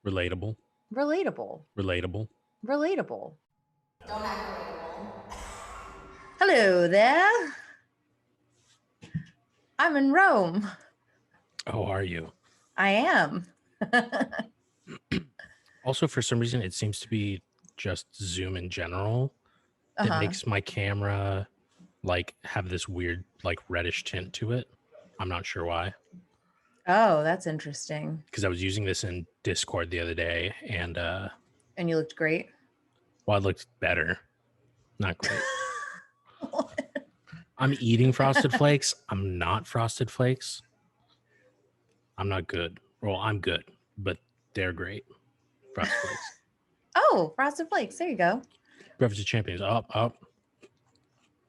Relatable. Relatable. Relatable. Relatable. Don't act relatable. Hello there. I'm in Rome. Oh, are you? I am. Also, for some reason, it seems to be just Zoom in general that makes my camera like have this weird like reddish tint to it. I'm not sure why. Oh, that's interesting. Because I was using this in Discord the other day, and you looked great. well, it looked better. Not great. I'm eating Frosted Flakes. I'm not Frosted Flakes. I'm not good. Well, I'm good, but they're great. Frosted Flakes. Oh, Frosted Flakes. There you go. Breakfast of Champions. Up.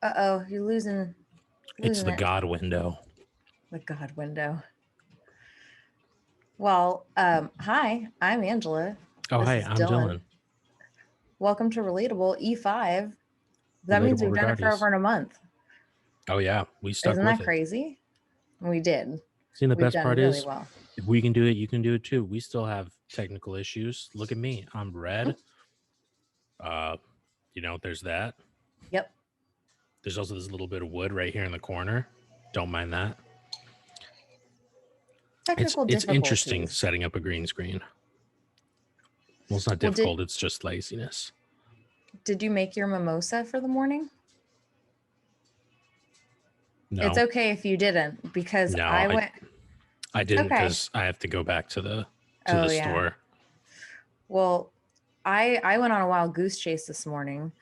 Uh-oh, you're losing It's the it. God window. The God window. Well, hi, I'm Angela. Oh, hey, I'm Dylan. Welcome to Relatable E5. That means we've done it for over a month. Oh, yeah. We stuck with it. Isn't that crazy? We did. See, the best part is, if we can do it, you can do it too. We still have technical issues. Look at me. I'm red. There's that. Yep. There's also this little bit of wood right here in the corner. Don't mind that. It's interesting setting up a green screen. Well, it's not difficult. It's just laziness. Did you make your mimosa for the morning? No. It's okay if you didn't, because I didn't, because I have to go back to the store. Well, I went on a wild goose chase this morning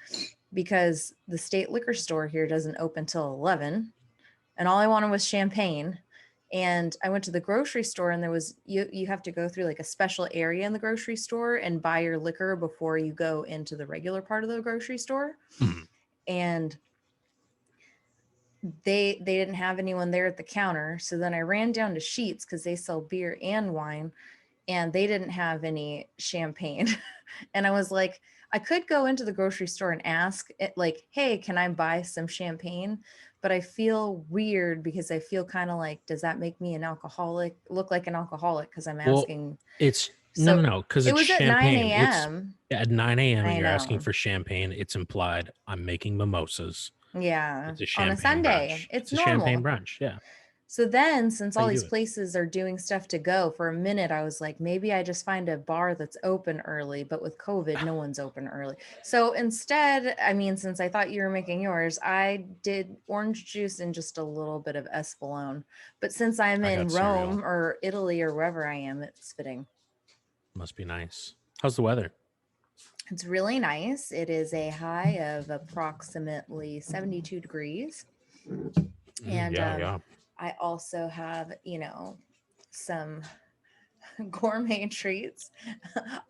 because the state liquor store here doesn't open till 11, and all I wanted was champagne. And I went to the grocery store, and there was you have to go through like a special area in the grocery store and buy your liquor before you go into the regular part of the grocery store. Mm-hmm. And they didn't have anyone there at the counter. So then I ran down to Sheetz because they sell beer and wine, and they didn't have any champagne. And I was like, I could go into the grocery store and ask it, like, hey, can I buy some champagne? But I feel weird because I feel kind of like, does that make me an alcoholic? Look like an alcoholic because I'm asking. It's no, because it was champagne. At 9 a.m. At 9 a.m. and you're asking for champagne. It's implied I'm making mimosas. Yeah, it's a on a Sunday. Brunch. It's a normal. champagne brunch. Yeah. So then, since all these places are doing stuff to go, for a minute, I was like, maybe I just find a bar that's open early, but with COVID, no one's open early. So instead, since I thought you were making yours, I did orange juice and just a little bit of Espolòn. But since I'm in Rome or Italy or wherever I am, it's fitting. Must be nice. How's the weather? It's really nice. It is a high of approximately 72 degrees. And I also have, some gourmet treats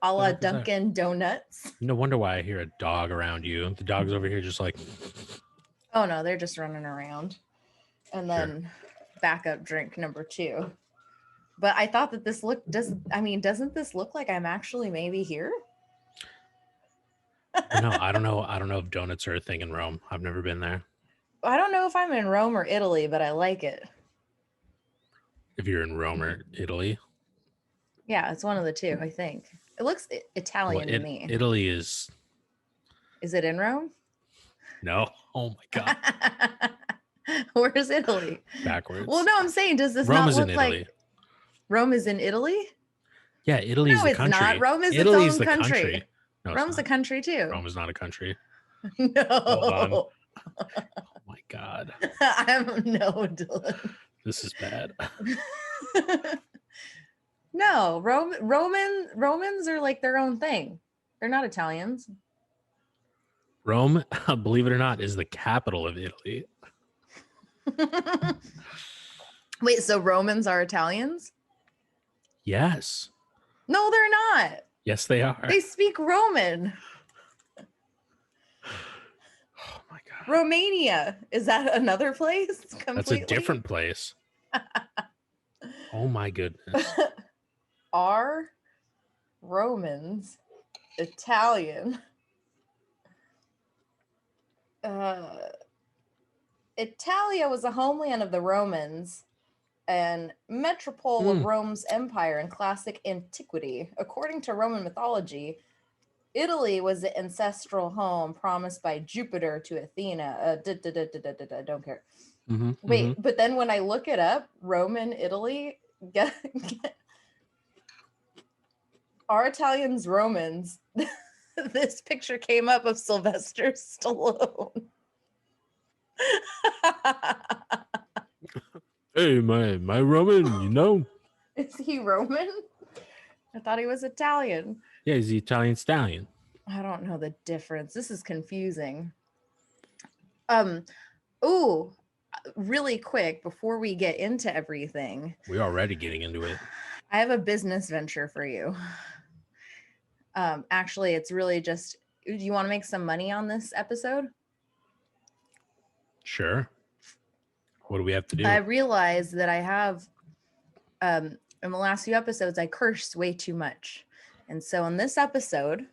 a la Dunkin' Donuts. No wonder why I hear a dog around you. The dog's over here just like... Oh, no, they're just running around. And then backup drink number 2. But I thought that doesn't this look like I'm actually maybe here? No, I don't know. I don't know if donuts are a thing in Rome. I've never been there. I don't know if I'm in Rome or Italy, but I like it. If you're in Rome or Italy? Yeah, it's one of the two, I think. It looks Italian to me. Italy is... Is it in Rome? No. Oh my God. Where's Italy? Backwards. Well, no, I'm saying, does this Rome not is look in like... Italy. Rome is in Italy? Yeah, Italy is the country. No, it's not. Rome is Italy its own country. No, Rome's a country too. Rome is not a country. No. Hold on. Oh my God. Dylan. This is bad. No, Romans are like their own thing. They're not Italians. Rome, believe it or not, is the capital of Italy. Wait, so Romans are Italians? Yes. No, they're not. Yes, they are. They speak Roman. Oh my God. Romania. Is that another place? Completely? That's a different place. Oh my goodness. Are Romans Italian? Italia was the homeland of the Romans, and metropole of Rome's empire and classic antiquity. According to Roman mythology, Italy was the ancestral home promised by Jupiter to Athena. Don't care. Wait, but then when I look it up, Roman Italy, are Italians Romans? This picture came up of Sylvester Stallone. Hey, my Roman, you know? Is he Roman? I thought he was Italian. Yeah, he's the Italian stallion. I don't know the difference. This is confusing. Ooh, really quick before we get into everything. We're already getting into it. I have a business venture for you. Actually, it's really just, do you want to make some money on this episode? Sure. What do we have to do? I realized that I have, in the last few episodes, I cursed way too much. And so in this episode,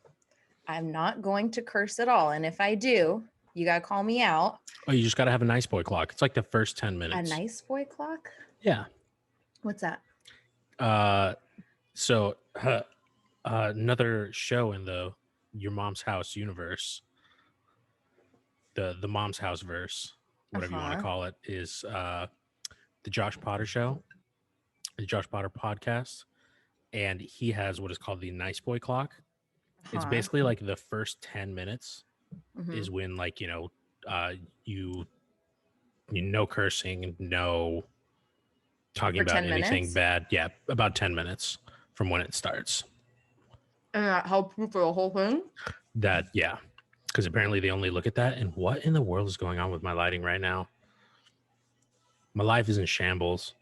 I'm not going to curse at all. And if I do, you got to call me out. Oh, you just got to have a nice boy clock. It's like the first 10 minutes. A nice boy clock? Yeah. What's that? So another show in the Your Mom's House universe, the Mom's House verse, whatever you want to call it, is the Josh Potter show, the Josh Potter podcast. And he has what is called the nice boy clock. It's basically like the first 10 minutes is when, like, you know, you no cursing, no talking For about 10 anything minutes? bad. Yeah, about 10 minutes from when it starts. And that helped you for the whole thing? That, yeah, because apparently they only look at that. And what in the world is going on with my lighting right now? My life is in shambles.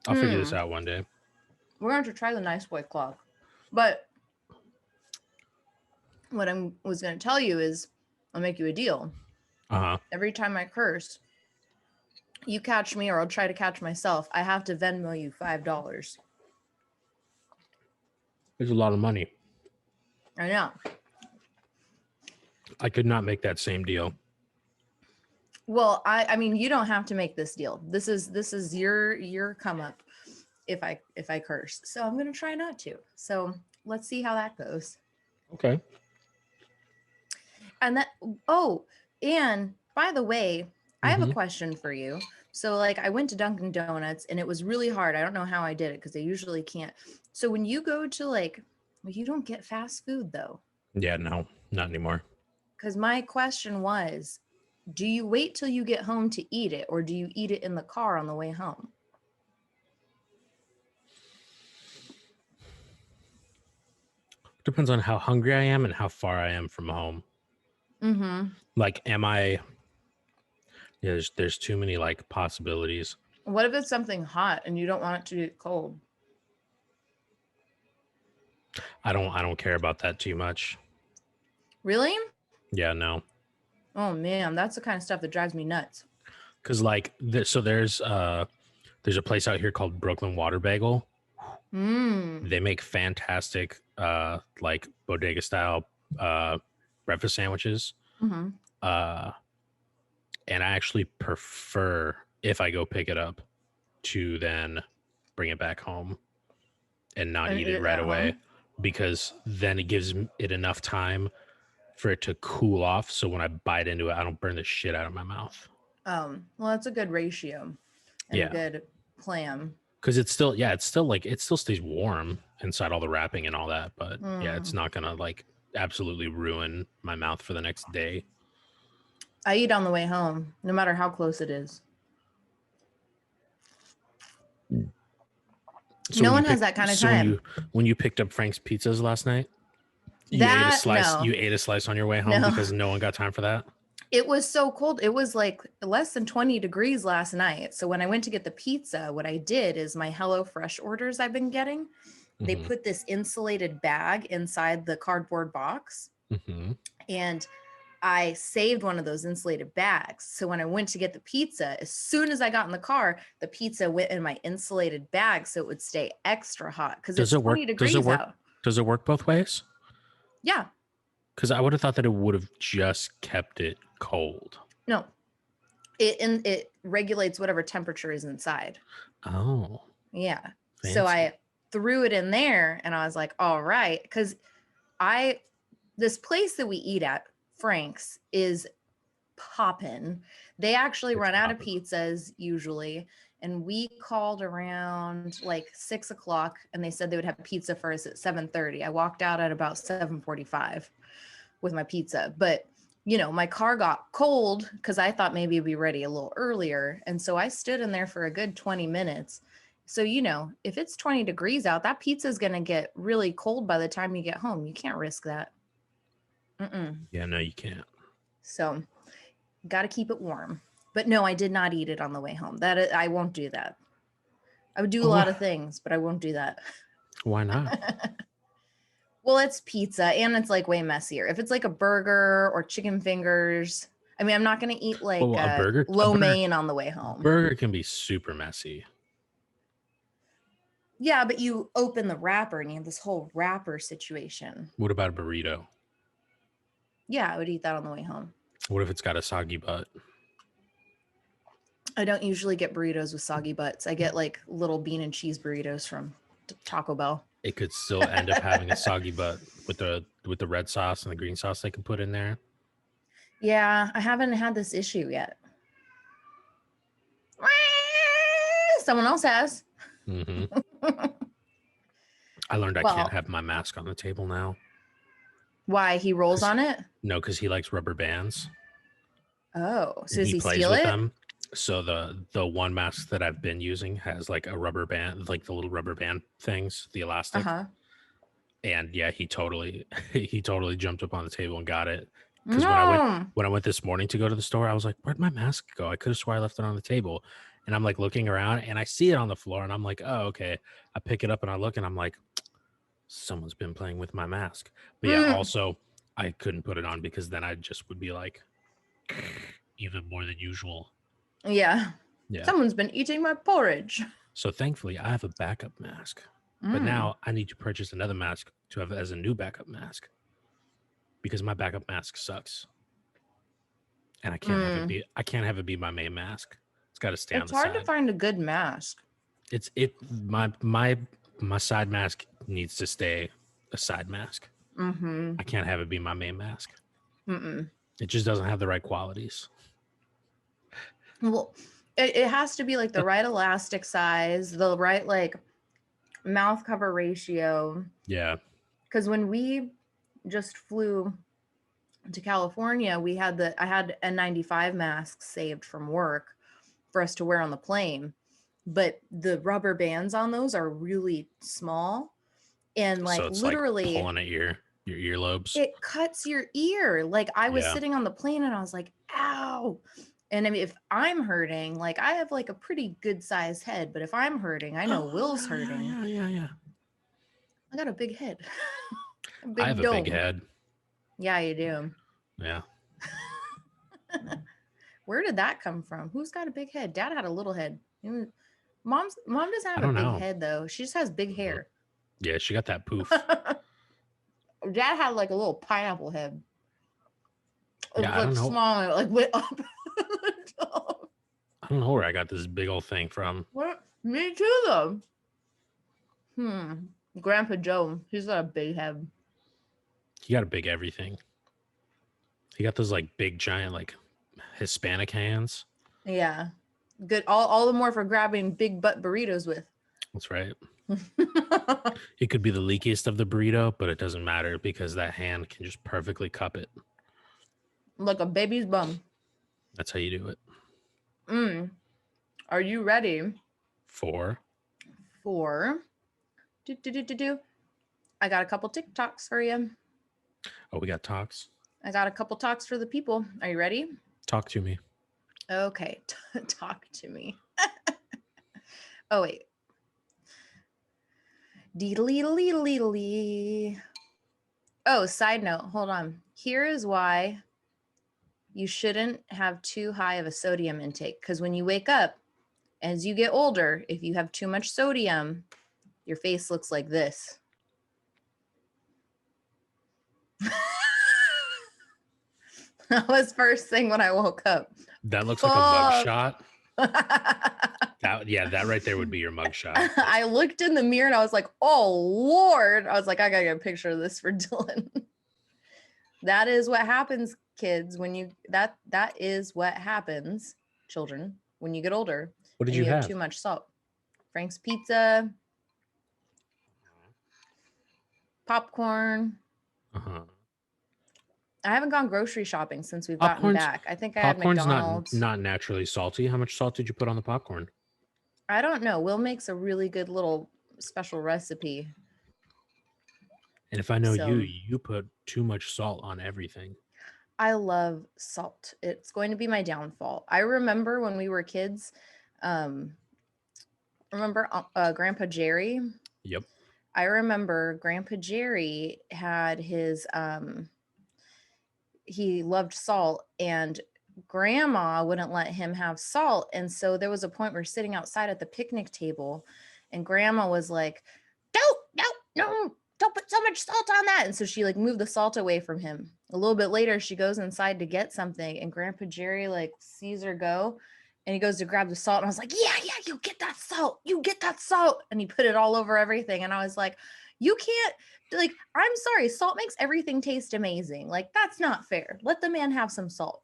I'll figure this out one day. We're going to try the nice boy clock. But what I was going to tell you is I'll make you a deal. Every time I curse, you catch me or I'll try to catch myself. I have to Venmo you $5. It's a lot of money. I know. I could not make that same deal. Well, I mean, you don't have to make this deal. This is your come up if I curse. So I'm gonna try not to. So let's see how that goes. Okay. And and by the way, I have a question for you. So like I went to Dunkin' Donuts and it was really hard. I don't know how I did it because they usually can't. So when you go to you don't get fast food though. Yeah, no, not anymore. Because my question was, do you wait till you get home to eat it or do you eat it in the car on the way home? Depends on how hungry I am and how far I am from home. Like, am I... Yeah, there's too many like possibilities. What if it's something hot and you don't want it to get cold? I don't care about that too much. Really? Yeah, no. Oh man, that's the kind of stuff that drives me nuts. Because like there's a place out here called Brooklyn Water Bagel. They make fantastic like bodega style breakfast sandwiches. And I actually prefer, if I go pick it up, to then bring it back home and not eat it right away, because then it gives it enough time for it to cool off. So when I bite into it, I don't burn the shit out of my mouth. Well, that's a good ratio and a good plan. Because it still stays warm inside all the wrapping and all that. But yeah, it's not going to like absolutely ruin my mouth for the next day. I eat on the way home, no matter how close it is. So no one has that kind of time. When you picked up Frank's Pizzas last night, you ate a slice on your way home because no one got time for that? It was so cold. It was like less than 20 degrees last night. So when I went to get the pizza, what I did is my HelloFresh orders I've been getting, they put this insulated bag inside the cardboard box. And I saved one of those insulated bags. So when I went to get the pizza, as soon as I got in the car, the pizza went in my insulated bag so it would stay extra hot because it's 20 degrees out. Does it work both ways? Yeah. Because I would have thought that it would have just kept it cold. No. It regulates whatever temperature is inside. Oh. Yeah. Fancy. So I threw it in there and I was like, all right. Because this place that we eat at, Frank's, is poppin'. They actually run out of pizzas usually. And we called around like 6 o'clock and they said they would have pizza for us at 7:30. I walked out at about 7:45 with my pizza. But, you know, my car got cold because I thought maybe it'd be ready a little earlier. And so I stood in there for a good 20 minutes. So, you know, if it's 20 degrees out, that pizza is going to get really cold by the time you get home. You can't risk that. Yeah, no, you can't. So, got to keep it warm. But no, I did not eat it on the way home. I won't do that. I would do a lot of things, but I won't do that. Why not? Well, it's pizza and it's like way messier. If it's like a burger or chicken fingers, I mean, I'm not going to eat like a burger, lo mein on the way home. Burger can be super messy. Yeah, but you open the wrapper and you have this whole wrapper situation. What about a burrito? Yeah, I would eat that on the way home. What if it's got a soggy butt? I don't usually get burritos with soggy butts. I get like little bean and cheese burritos from Taco Bell. It could still end up having a soggy butt with the red sauce and the green sauce they can put in there. Yeah, I haven't had this issue yet. Someone else has. Mm-hmm. I learned I can't have my mask on the table now. Why? He rolls on it? No, because he likes rubber bands. Oh, so does he plays steal with it? them. So the one mask that I've been using has like a rubber band, like the little rubber band things, the elastic. And yeah, he totally jumped up on the table and got it. Because when I went this morning to go to the store, I was like, where'd my mask go? I could have swore I left it on the table. And I'm like looking around and I see it on the floor and I'm like, oh, okay. I pick it up and I look and I'm like, someone's been playing with my mask. But yeah, also I couldn't put it on because then I just would be like even more than usual. Yeah. Someone's been eating my porridge. So thankfully I have a backup mask. But now I need to purchase another mask to have as a new backup mask because my backup mask sucks. And I can't have it be my main mask. It's got to stay on the side. It's hard to find a good mask. My side mask needs to stay a side mask. I can't have it be my main mask. It just doesn't have the right qualities. Well, it has to be like the right elastic size, the right like mouth cover ratio. Yeah. Because when we just flew to California, I had N95 masks saved from work for us to wear on the plane, but the rubber bands on those are really small and like, so it's literally like pulling at your earlobes. It cuts your ear. Like I was sitting on the plane and I was like, ow. And I mean, if I'm hurting, like I have like a pretty good sized head, but if I'm hurting, I know Will's hurting. Yeah. I got a big head. I have a big head. Yeah, you do. Yeah. Where did that come from? Who's got a big head? Dad had a little head. Mom doesn't have a big head though. She just has big hair. Yeah, she got that poof. Dad had like a little pineapple head. It was I don't know. Small and it like went up. I don't know where I got this big old thing from. What? Me too, though. Grandpa Joe, he's got a big head. He got a big everything. He got those like big giant like Hispanic hands. Yeah, good. All the more for grabbing big butt burritos with. That's right. It could be the leakiest of the burrito, but it doesn't matter because that hand can just perfectly cup it. Like a baby's bum. That's how you do it. Are you ready? For? I got a couple TikToks for you. Oh, we got talks? I got a couple talks for the people. Are you ready? Talk to me. Okay. Talk to me. Oh, wait. Deedle-deedle-deedle-deedle. Oh, side note. Hold on. Here is why you shouldn't have too high of a sodium intake. Because when you wake up, as you get older, if you have too much sodium, your face looks like this. That was first thing when I woke up. That looks like a mug shot. That right there would be your mugshot. I looked in the mirror and I was like, oh Lord. I was like, I gotta get a picture of this for Dylan. That is what happens, kids, when you that is what happens, children, when you get older. What did and you have have? too much salt. Frank's Pizza, popcorn. Uh-huh. I haven't gone grocery shopping since we've gotten back. I think I had Popcorn's McDonald's. not naturally salty. How much salt did you put on the popcorn? I don't know. Will makes a really good little special recipe. And if I know you put too much salt on everything. I love salt. It's going to be my downfall. I remember when we were kids, remember Grandpa Jerry? Yep. I remember Grandpa Jerry had his, he loved salt, and Grandma wouldn't let him have salt. And so there was a point where we're sitting outside at the picnic table and Grandma was like, no, don't put so much salt on that. And so she like moved the salt away from him. A little bit later, she goes inside to get something and Grandpa Jerry like sees her go and he goes to grab the salt. And I was like, yeah, you get that salt. You get that salt. And he put it all over everything. And I was like, you can't, like, I'm sorry, salt makes everything taste amazing. Like, that's not fair. Let the man have some salt.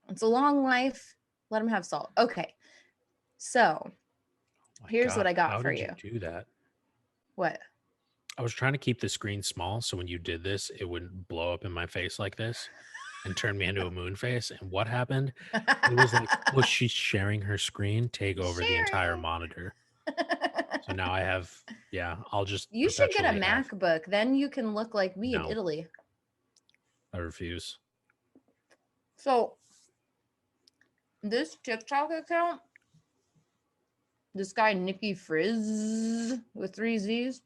It's a long life. Let him have salt. Okay. So here's what I got for you. How did you do that? What? I was trying to keep the screen small so when you did this, it wouldn't blow up in my face like this and turn me into a moon face. And what happened? It was like, oh, she's sharing her screen. Take over the entire monitor. So now I have, I'll just. You should get a MacBook. Then you can look like me in Italy. I refuse. So this TikTok account, this guy, Nicky Frizz with 3 Z's,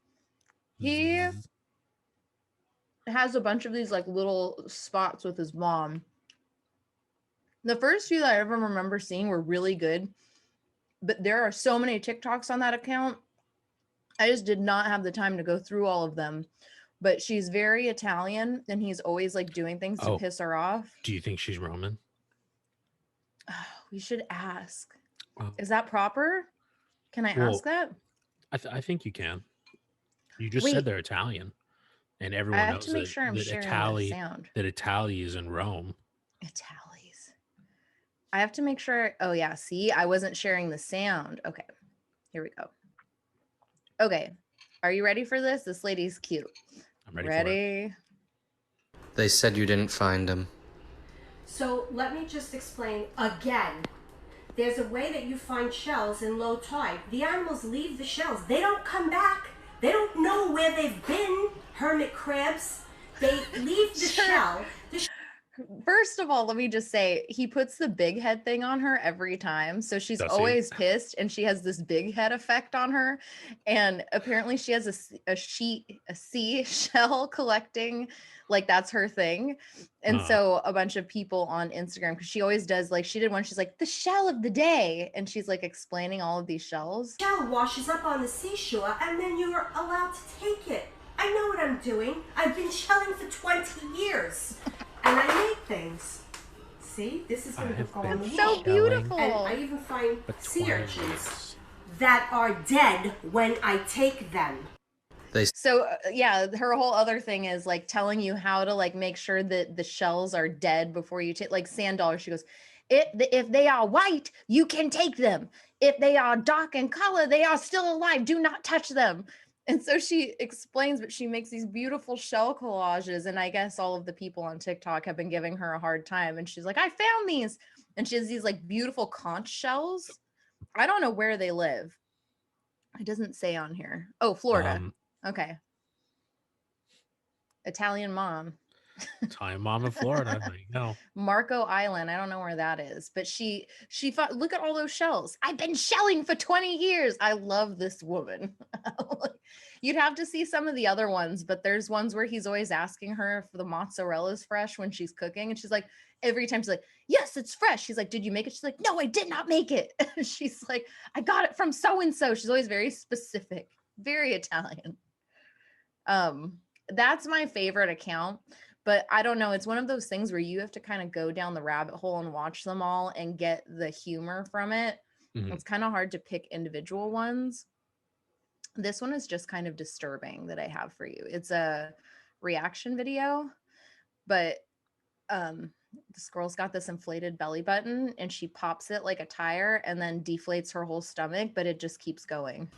he has a bunch of these like little spots with his mom. The first few that I ever remember seeing were really good, but there are so many TikToks on that account. I just did not have the time to go through all of them, but she's very Italian and he's always like doing things to piss her off. Do you think she's Roman? We should ask. Is that proper? Can I ask that? I think you can. You just said they're Italian, and everyone knows that Italy is in Rome. Italies. I have to make sure. Oh yeah, see, I wasn't sharing the sound. Okay, here we go. Okay, are you ready for this? This lady's cute. I'm ready. For it. They said you didn't find him. So let me just explain again. There's a way that you find shells in low tide. The animals leave the shells. They don't come back. They don't know where they've been, hermit crabs. They leave the shell. First of all, let me just say, he puts the big head thing on her every time. So she's always pissed and she has this big head effect on her. And apparently she has a seashell collecting, like that's her thing. And so a bunch of people on Instagram, because she always does, like she did one, she's like, the shell of the day. And she's like explaining all of these shells. Shell washes up on the seashore and then you're allowed to take it. I know what I'm doing. I've been shelling for 20 years. And I make things. See, this is going to go on the wall. So beautiful. And I even find sea urchins that are dead when I take them. So yeah, her whole other thing is like telling you how to like make sure that the shells are dead before you take, like sand dollars. She goes, if they are white, you can take them. If they are dark in color, they are still alive. Do not touch them. And so she explains, but she makes these beautiful shell collages. And I guess all of the people on TikTok have been giving her a hard time. And she's like, I found these. And she has these like beautiful conch shells. I don't know where they live. It doesn't say on here. Oh, Florida. Okay. Italian mom. Italian mom in Florida. There you go. Marco Island. I don't know where that is, but she thought, look at all those shells. I've been shelling for 20 years. I love this woman. You'd have to see some of the other ones, but there's ones where he's always asking her if the mozzarella is fresh when she's cooking. And she's like, every time she's like, yes, it's fresh. She's like, did you make it? She's like, no, I did not make it. She's like, I got it from so-and-so. She's always very specific, very Italian. That's my favorite account. But I don't know. It's one of those things where you have to kind of go down the rabbit hole and watch them all and get the humor from it. It's kind of hard to pick individual ones. This one is just kind of disturbing that I have for you. It's a reaction video, but this girl's got this inflated belly button and she pops it like a tire and then deflates her whole stomach, but it just keeps going.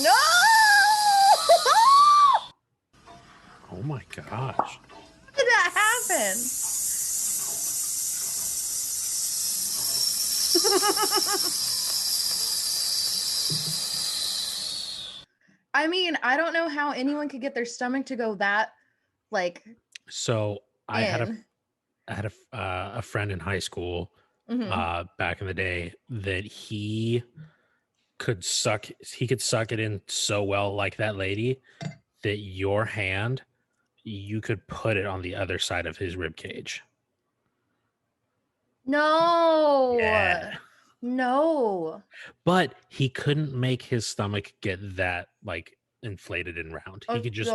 No! Oh my gosh. How did that happen? I mean, I don't know how anyone could get their stomach to go that like. So I had a friend in high school back in the day that he could suck it in so well like that lady that your hand, you could put it on the other side of his rib cage. No. Yeah. No. But he couldn't make his stomach get that like inflated and round. He could just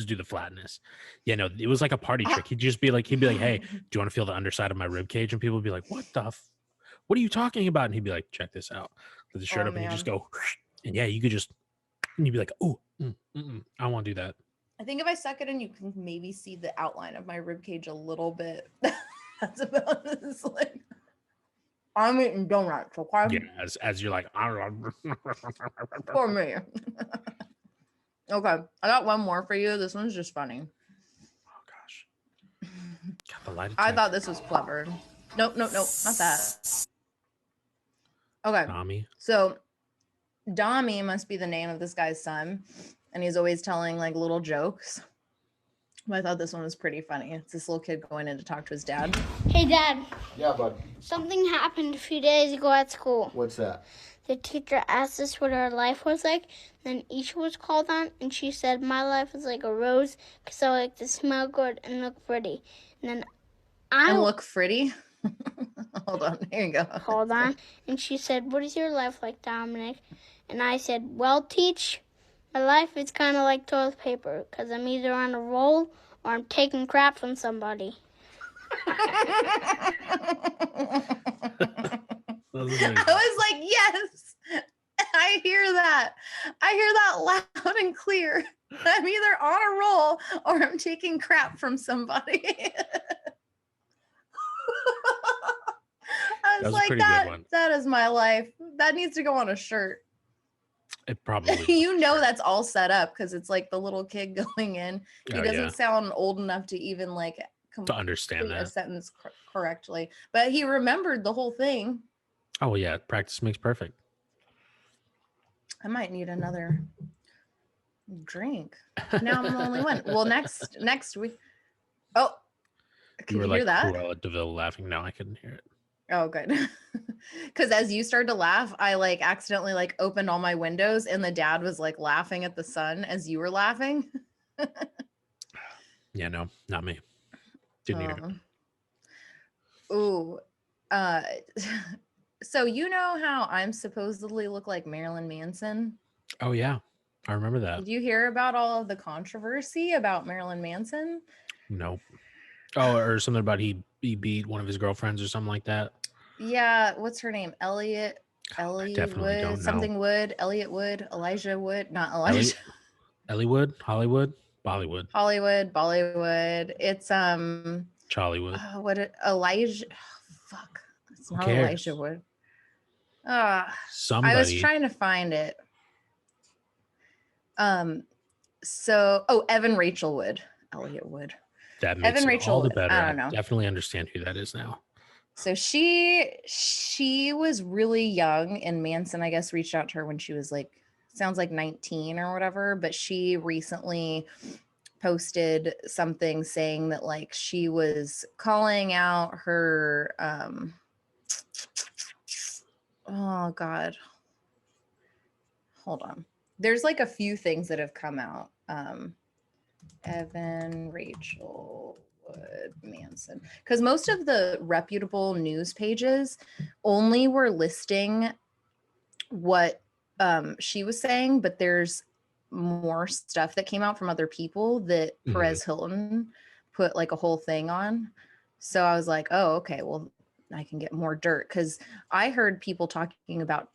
do the flatness. Yeah, no, it was like a party trick. He'd be like, hey, do you want to feel the underside of my rib cage? And people would be like, what are you talking about? And he'd be like, check this out. Put the shirt up and you just go, and yeah, you could just, and you'd be like, oh, I want to do that. I think if I suck it in, you can maybe see the outline of my rib cage a little bit. That's about as like I'm eating donuts, okay? Yeah, as you're like, for me. Okay, I got one more for you. This one's just funny. Oh gosh. Got the light I thought this was clever. Nope, not that. Okay. Tommy. So Dommy must be the name of this guy's son, and he's always telling like little jokes. But I thought this one was pretty funny. It's this little kid going in to talk to his dad. Hey, Dad. Yeah, bud. Something happened a few days ago at school. What's that? The teacher asked us what our life was like. Then each was called on, and she said, my life is like a rose because I like to smell good and look pretty. And then And look pretty? Hold on, here you go. Called on, and she said, what is your life like, Dominic? And I said, well, Teach, my life is kind of like toilet paper because I'm either on a roll or I'm taking crap from somebody. I was like, yes, I hear that. I hear that loud and clear. I'm either on a roll or I'm taking crap from somebody. I was like, that is my life. That needs to go on a shirt. It probably you know that's all set up because it's like the little kid going in. He doesn't sound old enough to even like to understand that a sentence correctly, but he remembered the whole thing. Oh yeah, practice makes perfect. I might need another drink. Now I'm the only one. Well, next week. Oh, can you hear that? Cruella DeVille laughing. No, I couldn't hear it. Oh, good. Because as you started to laugh, I like accidentally like opened all my windows, and the dad was like laughing at the sun as you were laughing. Yeah, no, not me. Didn't hear it. Ooh. So you know how I'm supposedly look like Marilyn Manson? Oh yeah, I remember that. Did you hear about all of the controversy about Marilyn Manson? No. Oh, or something about he beat one of his girlfriends or something like that. Yeah, what's her name? Elliot Wood, something Wood, Elliot Wood, Elijah Wood, not Elijah. Ellie Wood, Hollywood, Bollywood. It's Charliewood. Elijah? Oh, fuck, it's not Elijah Wood. Somebody. I was trying to find it. Evan Rachel Wood, Elliot Wood. That makes Evan it Rachel all the Wood. better. I don't know. Definitely understand who that is now. So she was really young, and Manson, I guess, reached out to her when she was like, sounds like 19 or whatever. But she recently posted something saying that like she was calling out her, oh God, hold on. There's like a few things that have come out. Evan Rachel Manson, because most of the reputable news pages only were listing what she was saying, but there's more stuff that came out from other people that Perez Hilton put like a whole thing on. So I was like, oh, okay, well, I can get more dirt, because I heard people talking about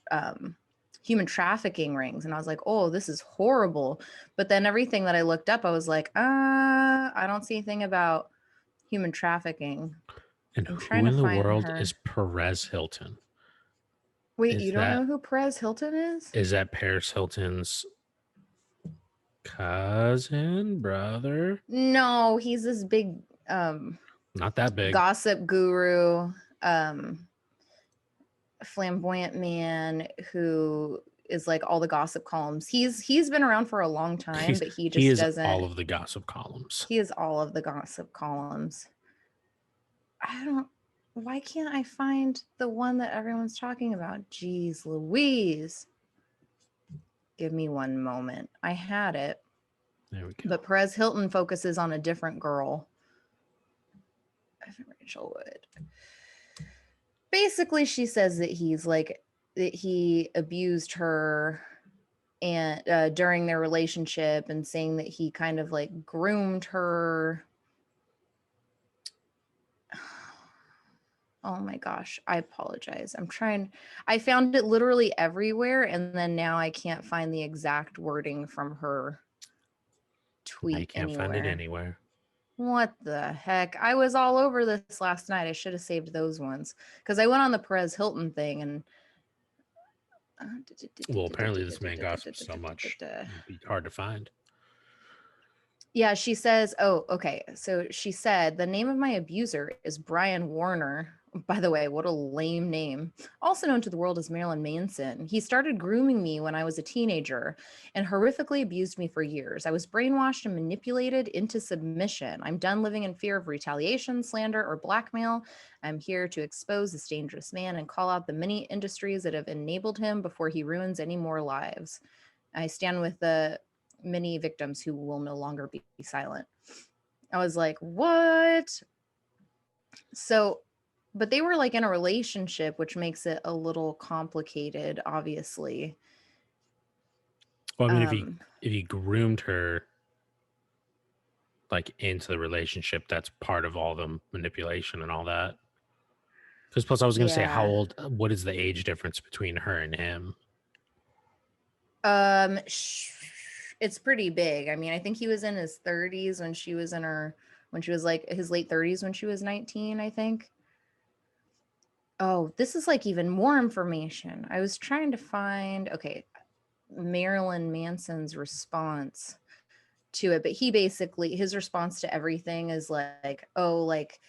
human trafficking rings, and I was like, oh, this is horrible. But then everything that I looked up, I was like, I don't see anything about human trafficking. And I'm who trying to in the find world her. is Perez Hilton? Wait, Is you don't know who Perez Hilton is? Is that Paris Hilton's cousin, brother? No, he's this big Not that big. gossip guru, flamboyant man who is like all the gossip columns. He's been around for a long time, but he just doesn't. All of the gossip columns. He is all of the gossip columns. Why can't I find the one that everyone's talking about? Jeez Louise. Give me one moment. I had it. There we go. But Perez Hilton focuses on a different girl. Rachel Wood. Basically, she says that he abused her and during their relationship, and saying that he kind of like groomed her. Oh my gosh, I apologize. I found it literally everywhere, and then now I can't find the exact wording from her tweet. I can't find it anywhere. What the heck? I was all over this last night. I should have saved those ones, because I went on the Perez Hilton thing and well, apparently this man gossips so much, it'd be hard to find. Yeah, she says, oh, okay. So she said, the name of my abuser is Brian Warner. By the way, what a lame name. Also known to the world as Marilyn Manson. He started grooming me when I was a teenager and horrifically abused me for years. I was brainwashed and manipulated into submission. I'm done living in fear of retaliation, slander, or blackmail. I'm here to expose this dangerous man and call out the many industries that have enabled him before he ruins any more lives. I stand with the many victims who will no longer be silent. I was like, what? So, but they were like in a relationship, which makes it a little complicated, obviously. Well, I mean, if he groomed her like into the relationship, that's part of all the manipulation and all that. Because plus I was going to say, what is the age difference between her and him? It's pretty big. I mean, I think he was in his 30s when she was like his late 30s when she was 19, I think. Oh, this is like even more information. I was trying to find, Marilyn Manson's response to it, but his response to everything is like, oh, like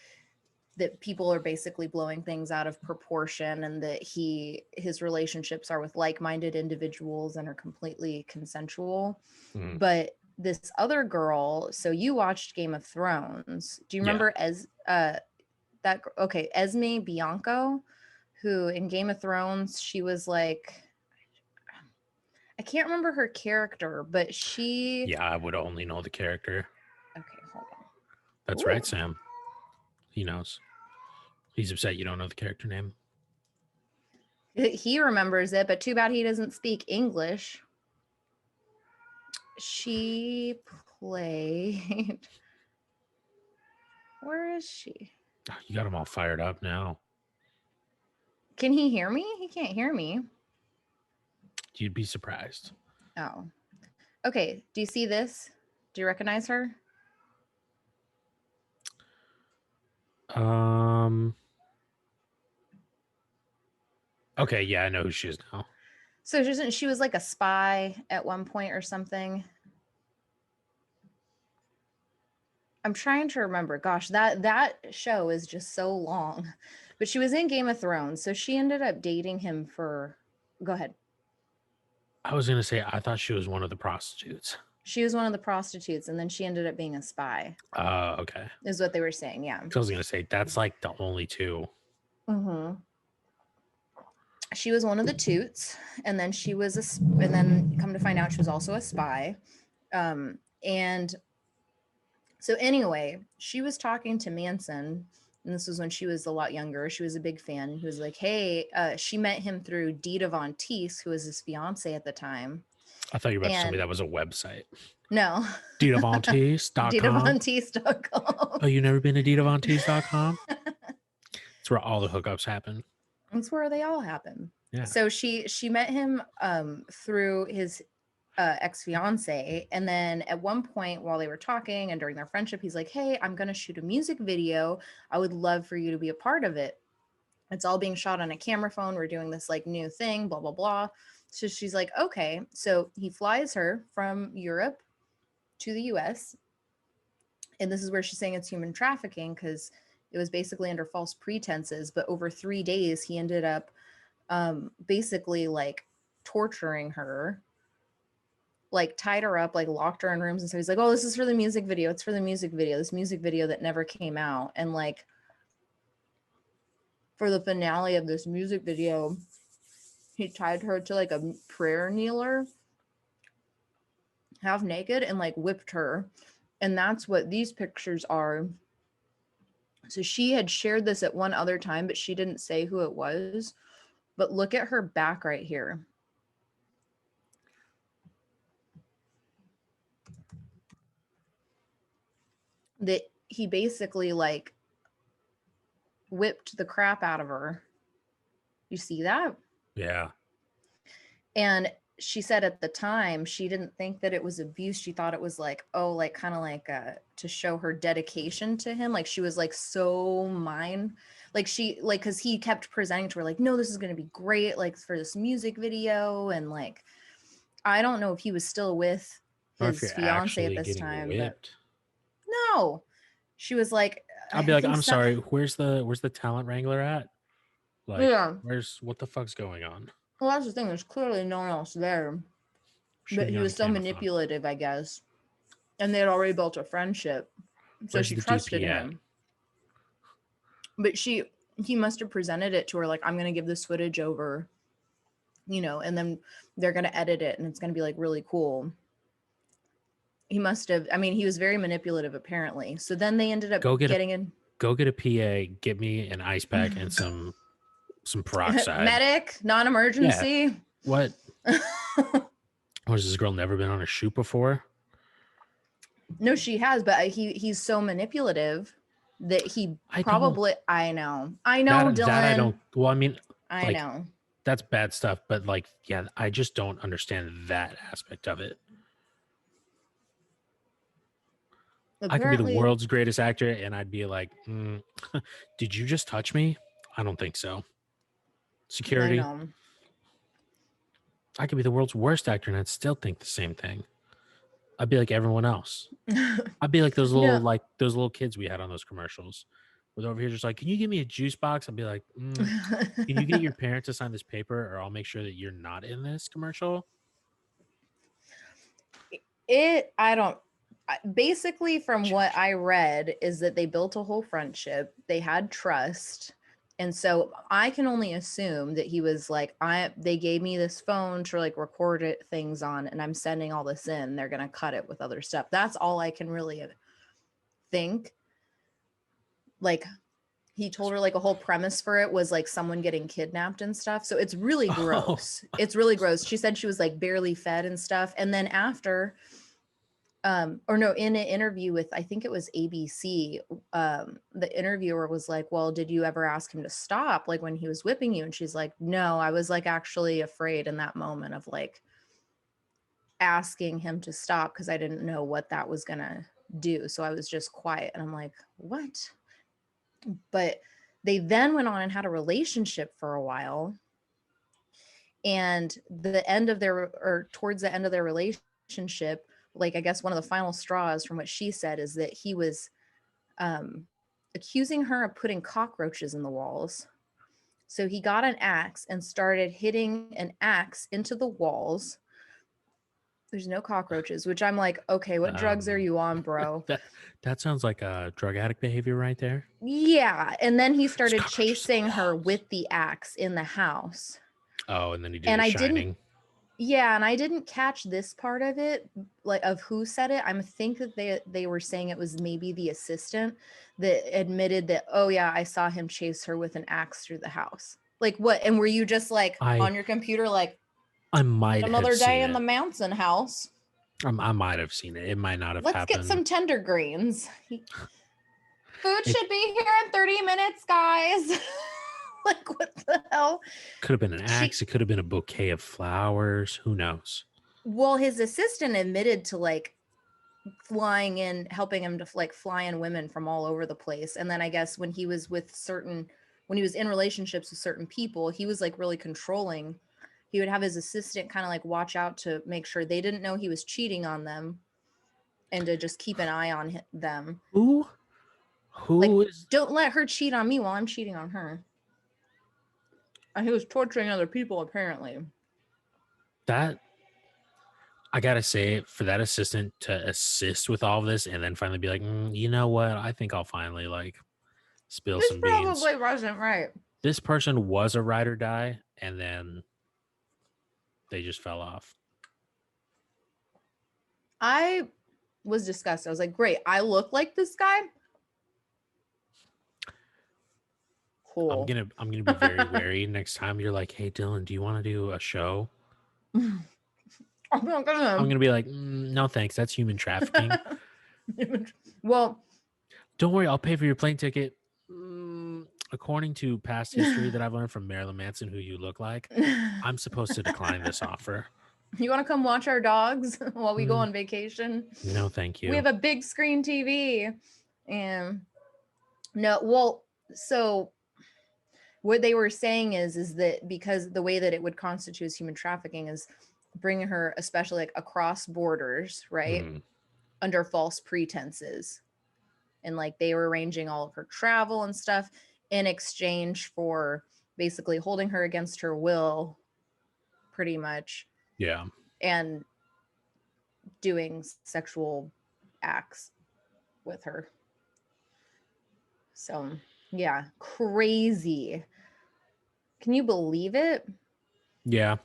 that people are basically blowing things out of proportion, and that his relationships are with like-minded individuals and are completely consensual. But this other girl, so you watched Game of Thrones. Do you remember Esme Bianco, who in Game of Thrones, she was like, I can't remember her character, but I would only know the character. Okay, hold on. That's right, Sam. He knows. He's upset you don't know the character name. He remembers it, but too bad he doesn't speak English. She played... Where is she? You got him all fired up now. Can he hear me? He can't hear me. You'd be surprised. Oh. Okay, do you see this? Do you recognize her? Okay, yeah, I know who she is now. So she was like a spy at one point or something. I'm trying to remember. Gosh, that show is just so long. But she was in Game of Thrones, so she ended up dating him for... Go ahead. I was going to say, I thought she was one of the prostitutes. She was one of the prostitutes, and then she ended up being a spy. Okay. Is what they were saying, yeah. I was going to say, that's like the only two. Mm-hmm. She was one of the toots, and then and then come to find out she was also a spy. And So anyway, she was talking to Manson, and this was when she was a lot younger. She was a big fan. He was like, hey, she met him through Dita Von Teese, who was his fiance at the time. I thought you were about to tell me that was a website. No. DitaVonTeese.com. DitaVonTeese.com. Oh, you never been to DitaVonTeese.com? It's where all the hookups happen. That's where they all happen. Yeah. So she met him through his ex-fiance, and then at one point while they were talking and during their friendship, he's like, hey, I'm gonna shoot a music video. I would love for you to be a part of it. It's all being shot on a camera phone. We're doing this like new thing, blah blah blah. So she's like, okay. So he flies her from Europe to the US, and this is where she's saying it's human trafficking, because it was basically under false pretenses, but over 3 days he ended up basically like torturing her, like tied her up, like locked her in rooms. And so he's like, oh, this is for the music video. It's for the music video, this music video that never came out. And like for the finale of this music video, he tied her to like a prayer kneeler, half naked, and like whipped her. And that's what these pictures are. So she had shared this at one other time, but she didn't say who it was. But look at her back right here. That he basically like whipped the crap out of her. You see that? Yeah. And she said at the time she didn't think that it was abuse. She thought it was like, oh, like kind of like to show her dedication to him. Like she was like so like she like, because he kept presenting to her like, no, this is going to be great, like for this music video. And like I don't know if he was still with his fiance at this time. No, she was like, I'll be like, I'm sorry, where's the talent wrangler at? Like, yeah, what the fuck's going on? Well, that's the thing. There's clearly no one else there. But he was so manipulative, I guess. And they had already built a friendship. So she trusted him. But he must have presented it to her like, I'm going to give this footage over, you know, and then they're going to edit it and it's going to be like really cool. He must have, I mean, he was very manipulative apparently. So then they ended up Go get a PA, get me an ice pack and some peroxide. Medic, non-emergency. Yeah. What? Was this girl never been on a shoot before? No, she has, but he's so manipulative that I know, Dylan. That I don't. Well, I mean, I know that's bad stuff, but like, yeah, I just don't understand that aspect of it. Apparently, I could be the world's greatest actor, and I'd be like, "Did you just touch me?" I don't think so. Security. I could be the world's worst actor, and I'd still think the same thing. I'd be like everyone else. I'd be like those little kids we had on those commercials. With over here, just like, can you give me a juice box? I'd be like, can you get your parents to sign this paper, or I'll make sure that you're not in this commercial. Basically, from what I read, is that they built a whole friendship. They had trust. And so I can only assume that he was like, they gave me this phone to like record things on, and I'm sending all this in. They're going to cut it with other stuff. That's all I can really think. Like, he told her like a whole premise for it was like someone getting kidnapped and stuff. So it's really gross. Oh. It's really gross. She said she was like barely fed and stuff. And then after, in an interview with, I think it was ABC, the interviewer was like, well, did you ever ask him to stop, like when he was whipping you? And she's like, no, I was like actually afraid in that moment of like asking him to stop because I didn't know what that was gonna do. So I was just quiet. And I'm like, what? But they then went on and had a relationship for a while. And towards the end of their relationship, like, I guess one of the final straws from what she said is that he was accusing her of putting cockroaches in the walls. So he got an axe and started hitting an axe into the walls. There's no cockroaches, which I'm like, okay, what drugs are you on, bro? That sounds like a drug addict behavior right there. Yeah. And then he started chasing her with the axe in the house. Oh, and then he did Shining. Yeah, and I didn't catch this part of it, like of who said it. I think that they were saying it was maybe the assistant that admitted that, oh yeah, I saw him chase her with an axe through the house. Like what? And were you just like I on your computer, like I might have another day seen in the it. Manson house? I might have seen it. It might not have Let's happened. get some tender greens. Food It should be here in 30 minutes, guys. Like what the hell? could have been an axe. It could have been a bouquet of flowers. Who knows? Well, his assistant admitted to like flying in, helping him to like fly in women from all over the place. And then I guess when he was in relationships with certain people, he was like really controlling. He would have his assistant kind of like watch out to make sure they didn't know he was cheating on them and to just keep an eye on them. Who Like, is don't let her cheat on me while I'm cheating on her. And he was torturing other people, apparently. that? I gotta say, for that assistant to assist with all of this and then finally be like, you know what? I think I'll finally like spill This some beans. probably wasn't right. This person was a ride or die, and then they just fell off. I was disgusted. I was like, great, I look like this guy. Cool. I'm gonna be very wary next time you're like, hey Dylan, do you want to do a show? I'm gonna be like, no thanks, that's human trafficking. Well, don't worry, I'll pay for your plane ticket. According to past history that I've learned from Marilyn Manson, who you look like, I'm supposed to decline this offer. You want to come watch our dogs while we go on vacation? No, thank you. We have a big screen TV. And no, well, so what they were saying is that because the way that it would constitute as human trafficking is bringing her, especially like across borders, right? Under false pretenses. And like they were arranging all of her travel and stuff in exchange for basically holding her against her will, pretty much. Yeah. And doing sexual acts with her. So, yeah, crazy. Can you believe it? Yeah.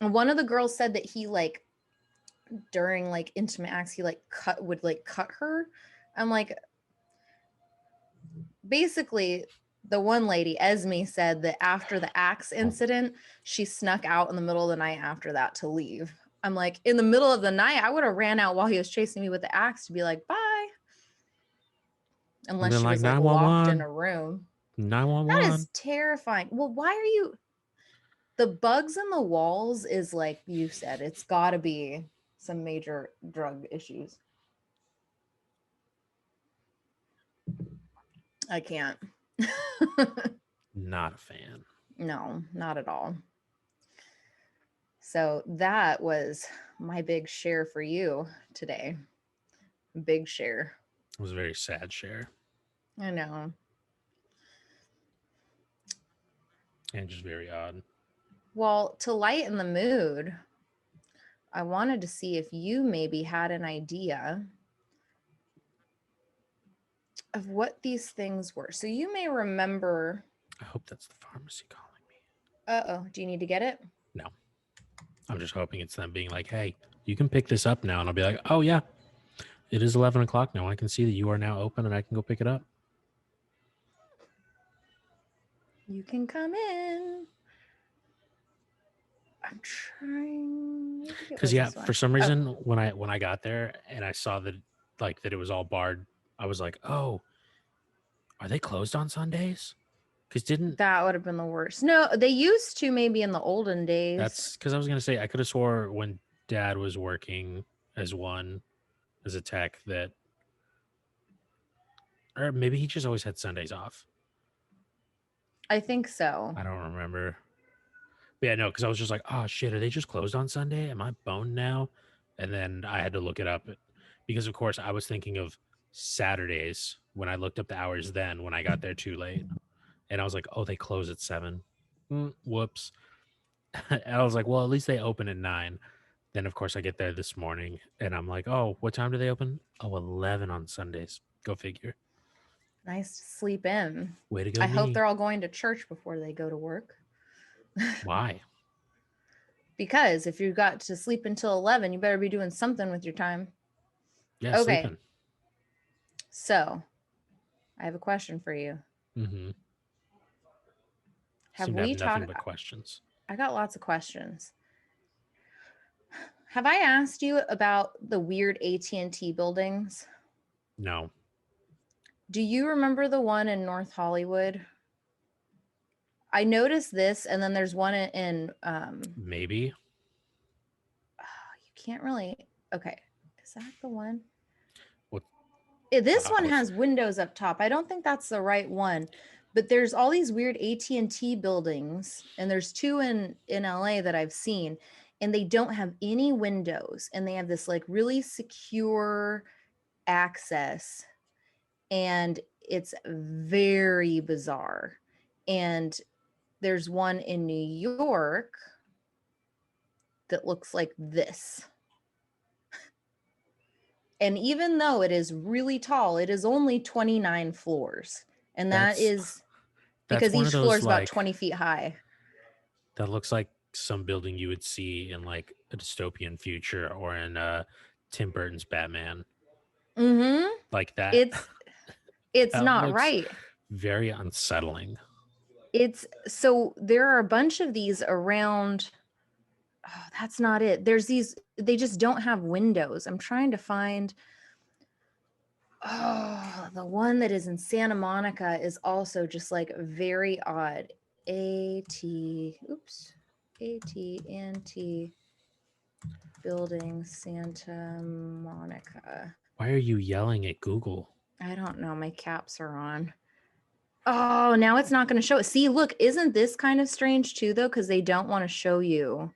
One of the girls said that he like during like intimate acts he like would cut her. I'm like, basically the one lady, Esme, said that after the axe incident, she snuck out in the middle of the night after that to leave. I'm like, in the middle of the night, I would have ran out while he was chasing me with the axe to be like, bye. Unless she was like locked in a room. 911. That is terrifying. Well, why are you... The bugs in the walls is like you said, it's got to be some major drug issues. I can't. Not a fan. No, not at all. So that was my big share for you today. Big share. It was a very sad share. I know. And just very odd. Well, to lighten the mood, I wanted to see if you maybe had an idea of what these things were. So you may remember... I hope that's the pharmacy calling me. Uh-oh. Do you need to get it? No. I'm just hoping it's them being like, hey, you can pick this up now. And I'll be like, oh, yeah. It is 11 o'clock now. I can see that you are now open and I can go pick it up. You can come in. I'm trying. Because yeah, for some reason, when I got there and I saw that that it was all barred, I was like, oh, are they closed on Sundays? Because that would have been the worst. No, they used to maybe in the olden days. That's because I was gonna say I could have swore when Dad was working as a tech that, or maybe he just always had Sundays off. I think so. I don't remember. But yeah, no, because I was just like, oh shit, are they just closed on Sunday? Am I boned now? And then I had to look it up because, of course, I was thinking of Saturdays when I looked up the hours then when I got there too late. And I was like, oh, they close at 7. Whoops. And I was like, well, at least they open at 9. Then, of course, I get there this morning and I'm like, oh, what time do they open? Oh, 11 on Sundays. Go figure. Nice to sleep in. Way to go. I hope they're all going to church before they go to work. Why? Because if you got to sleep until 11, you better be doing something with your time. Yeah, Okay. sleeping. So I have a question for you. Mm-hmm. Have Seem to we have nothing talked? but questions. I got lots of questions. Have I asked you about the weird AT&T buildings? No. Do you remember the one in North Hollywood? I noticed this, and then there's one in Maybe. you can't really. Okay, is that the one? What? This one I'll- has windows up top. I don't think that's the right one, but there's all these weird AT&T buildings, and there's two in LA that I've seen, and they don't have any windows, and they have this like really secure access, and it's very bizarre. And there's one in New York that looks like this. And even though it is really tall, it is only 29 floors. And That's because one each of floor those is about like 20 feet high. that looks like some building you would see in like a dystopian future or in Tim Burton's Batman. Mm-hmm. Like that. It's That not looks right. very unsettling. So there are a bunch of these around. Oh, that's not it. There's these, they just don't have windows. I'm trying to find. Oh, the one that is in Santa Monica is also just like very odd. AT&T building, Santa Monica. Why are you yelling at Google? I don't know. My caps are on. Oh, now it's not going to show it. See, look, isn't this kind of strange too, though? Because they don't want to show you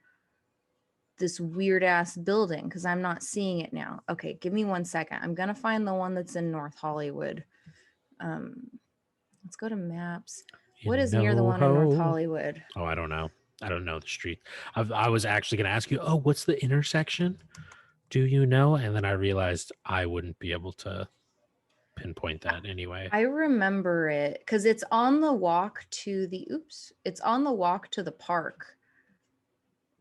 this weird ass building because I'm not seeing it now. Okay, give me 1 second. I'm going to find the one that's in North Hollywood. Let's go to maps. What is near the one in North Hollywood? Oh, I don't know. I don't know the street. I was actually going to ask you, oh, what's the intersection? Do you know? And then I realized I wouldn't be able to pinpoint that anyway. I remember it because it's on the walk to the, it's on the walk to the park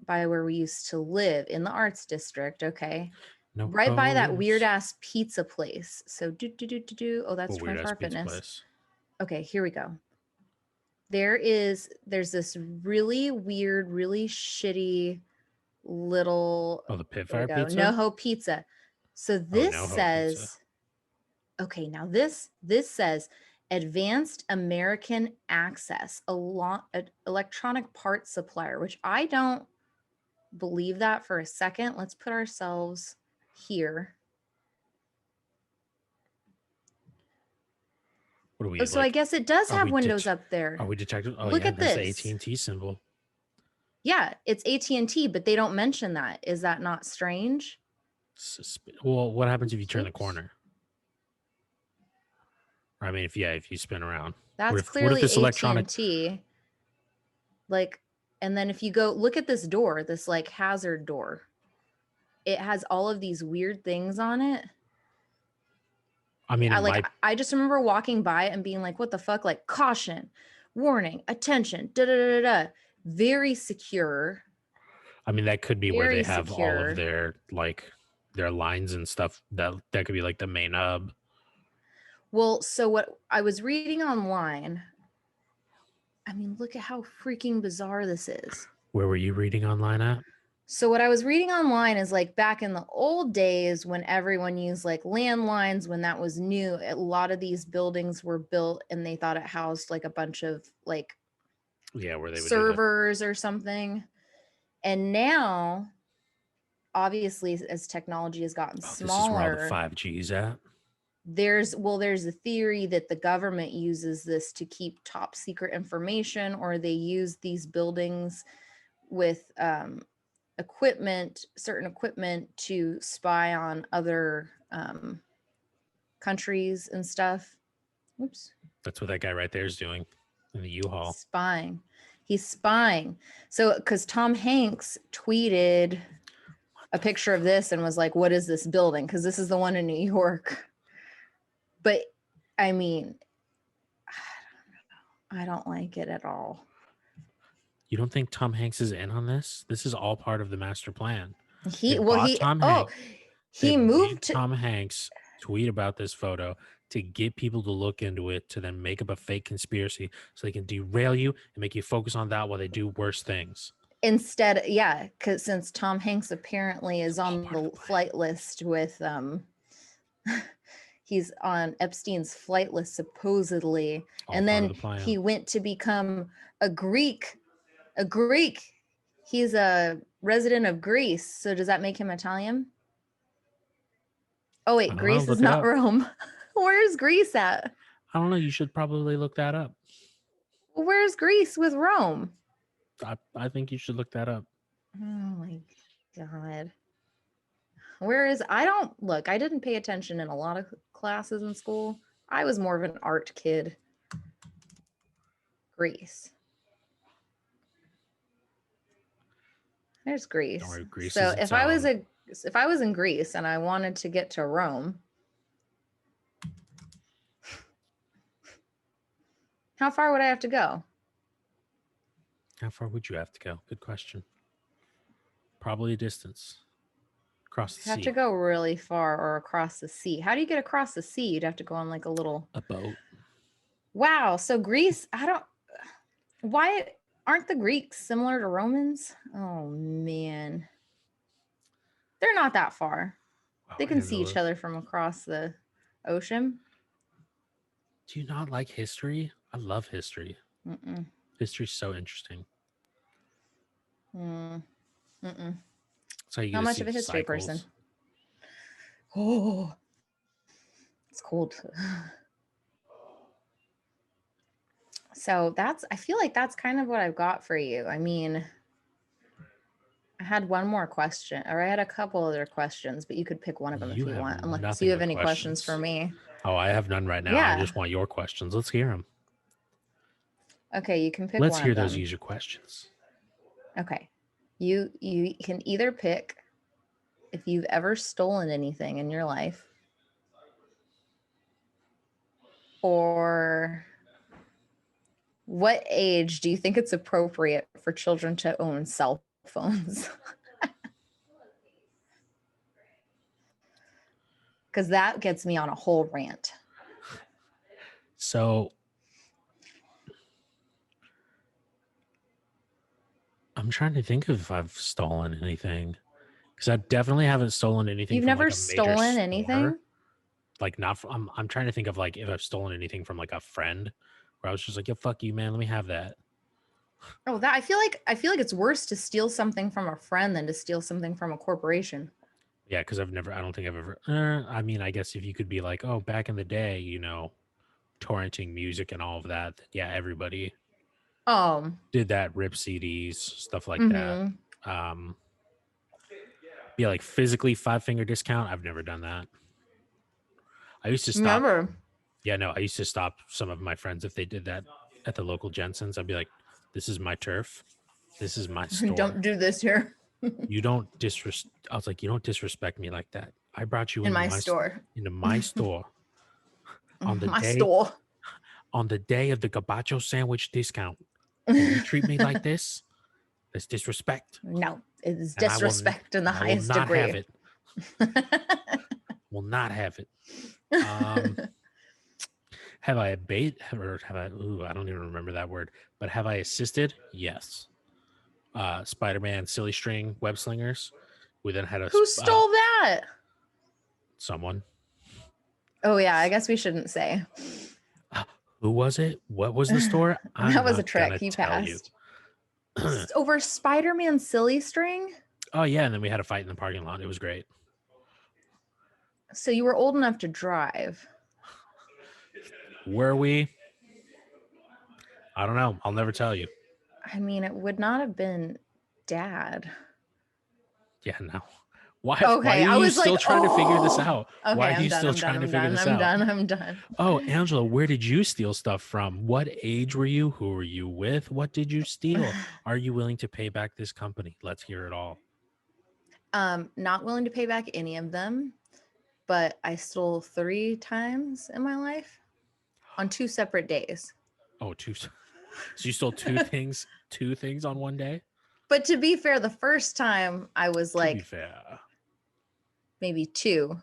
by where we used to live in the arts district. Okay. No, Right by that weird ass pizza place. So oh, that's 24-hour fitness. Place. Okay, here we go. There's this really weird, really shitty little the Pitfire Pizza? No Hope Pizza. So this says okay, now this says Advanced American Access, electronic parts supplier, which I don't believe that for a second. Let's put ourselves here. What are we? So I guess it does have windows up there. Are we detected? Oh, look yeah, at that's this. the AT&T symbol. Yeah, it's AT&T, but they don't mention that. Is that not strange? Well, what happens if you turn the corner? I mean, if you spin around. That's clearly AT&T. Like, and then if you go look at this door, this like hazard door, it has all of these weird things on it. I mean, I just remember walking by it and being like, what the fuck? Like, caution, warning, attention, da da da da. Very secure. I mean, that could be where they have all of their their lines and stuff. That could be like the main hub. Well, so what I was reading online, I mean, look at how freaking bizarre this is. Where were you reading online at? So what I was reading online is like back in the old days when everyone used like landlines, when that was new, a lot of these buildings were built and they thought it housed like a bunch of like where they would servers or something. And now, obviously, as technology has gotten smaller, this is where all the 5G's at. There's a theory that the government uses this to keep top secret information, or they use these buildings with certain equipment to spy on other countries and stuff. Oops. That's what that guy right there is doing in the U-Haul. Spying. He's spying. So, because Tom Hanks tweeted a picture of this and was like, what is this building? Because this is the one in New York. But I mean, I don't like it at all. You don't think Tom Hanks is in on this? This is all part of the master plan. He They made moved to, Tom Hanks tweet about this photo to get people to look into it, to then make up a fake conspiracy so they can derail you and make you focus on that while they do worse things. instead, yeah, because since Tom Hanks apparently is on part of the the plan. flight list with he's on Epstein's flight list supposedly, All and part then of the plan. he went to become a Greek. He's a resident of Greece. So does that make him Italian? Oh I wait, don't know, Greece look is it not up. Rome. Where's Greece at? I don't know. You should probably look that up. Where's Greece with Rome? I think you should look that up. Oh my God. I didn't pay attention in a lot of classes in school. I was more of an art kid. Greece. There's Greece. Don't worry, Greece So is its if I was own. if I was in Greece and I wanted to get to Rome, how far would I have to go? How far would you have to go? Good question. Probably a distance. Across the You have sea. to go really far or across the sea. How do you get across the sea? You'd have to go on like a little. A boat. Wow. So Greece, why aren't the Greeks similar to Romans? Oh man. They're not that far. Wow, They can see each Angela, other from across the ocean. do you not like history? I love history. Mm-mm. History's so interesting. Mm. Mm-mm. That's how you get Not to much see of a the history cycles. person. Oh, it's cold. So I feel like that's kind of what I've got for you. I mean, I had one more question, or I had a couple other questions, but you could pick one of them if You you have want, unless nothing you have but any questions for questions. me. Oh, I have none right now. I Yeah. just want your questions. Let's hear them. Okay, you can pick Let's one hear of them. those user questions. Okay. You can either pick if you've ever stolen anything in your life, or what age do you think it's appropriate for children to own cell phones? Because that gets me on a whole rant. So I'm trying to think of if I've stolen anything, because I definitely haven't stolen anything. You've from never like a major stolen store. anything? Like not from, I'm trying to think of like if I've stolen anything from like a friend where I was just like, yeah, fuck you, man, let me have that. Oh, that I feel like it's worse to steal something from a friend than to steal something from a corporation. Yeah, because I don't think I've ever. I mean, I guess if you could be like, oh, back in the day, torrenting music and all of that. Yeah, everybody did that, rip CDs, stuff like that. Yeah, like physically 5-finger discount. I've never done that. I used to stop. Never. Yeah, no, I used to stop some of my friends if they did that at the local Jensen's. I'd be like, this is my turf. This is my store. Don't do this here. You don't I was like, you don't disrespect me like that. I brought you In my store. Into my store. On the My day store. On the day of the gabacho sandwich discount. And you treat me like this? That's disrespect. No, it is And disrespect in the highest I will not degree. have it. Will not have it. Have I I don't even remember that word, but have I assisted? Yes. Spider-Man silly string web slingers. We then had Who stole that? Someone. Oh yeah, I guess we shouldn't say. Who was it? What was the store? That was a trick. He passed. Over Spider-Man silly string? Oh yeah, and then we had a fight in the parking lot. It was great. So you were old enough to drive. Were we? I don't know. I'll never tell you. I mean, it would not have been Dad. Yeah, no. Why Okay, are you still trying to figure this out? Okay, Why are you still trying to figure this out? I'm done. Oh, Angela, where did you steal stuff from? What age were you? Who were you with? What did you steal? Are you willing to pay back this company? Let's hear it all. Not willing to pay back any of them, but I stole 3 times in my life on 2 separate days. Oh, So you stole two things on one day? But to be fair, the first time I was To be like fair. maybe 2.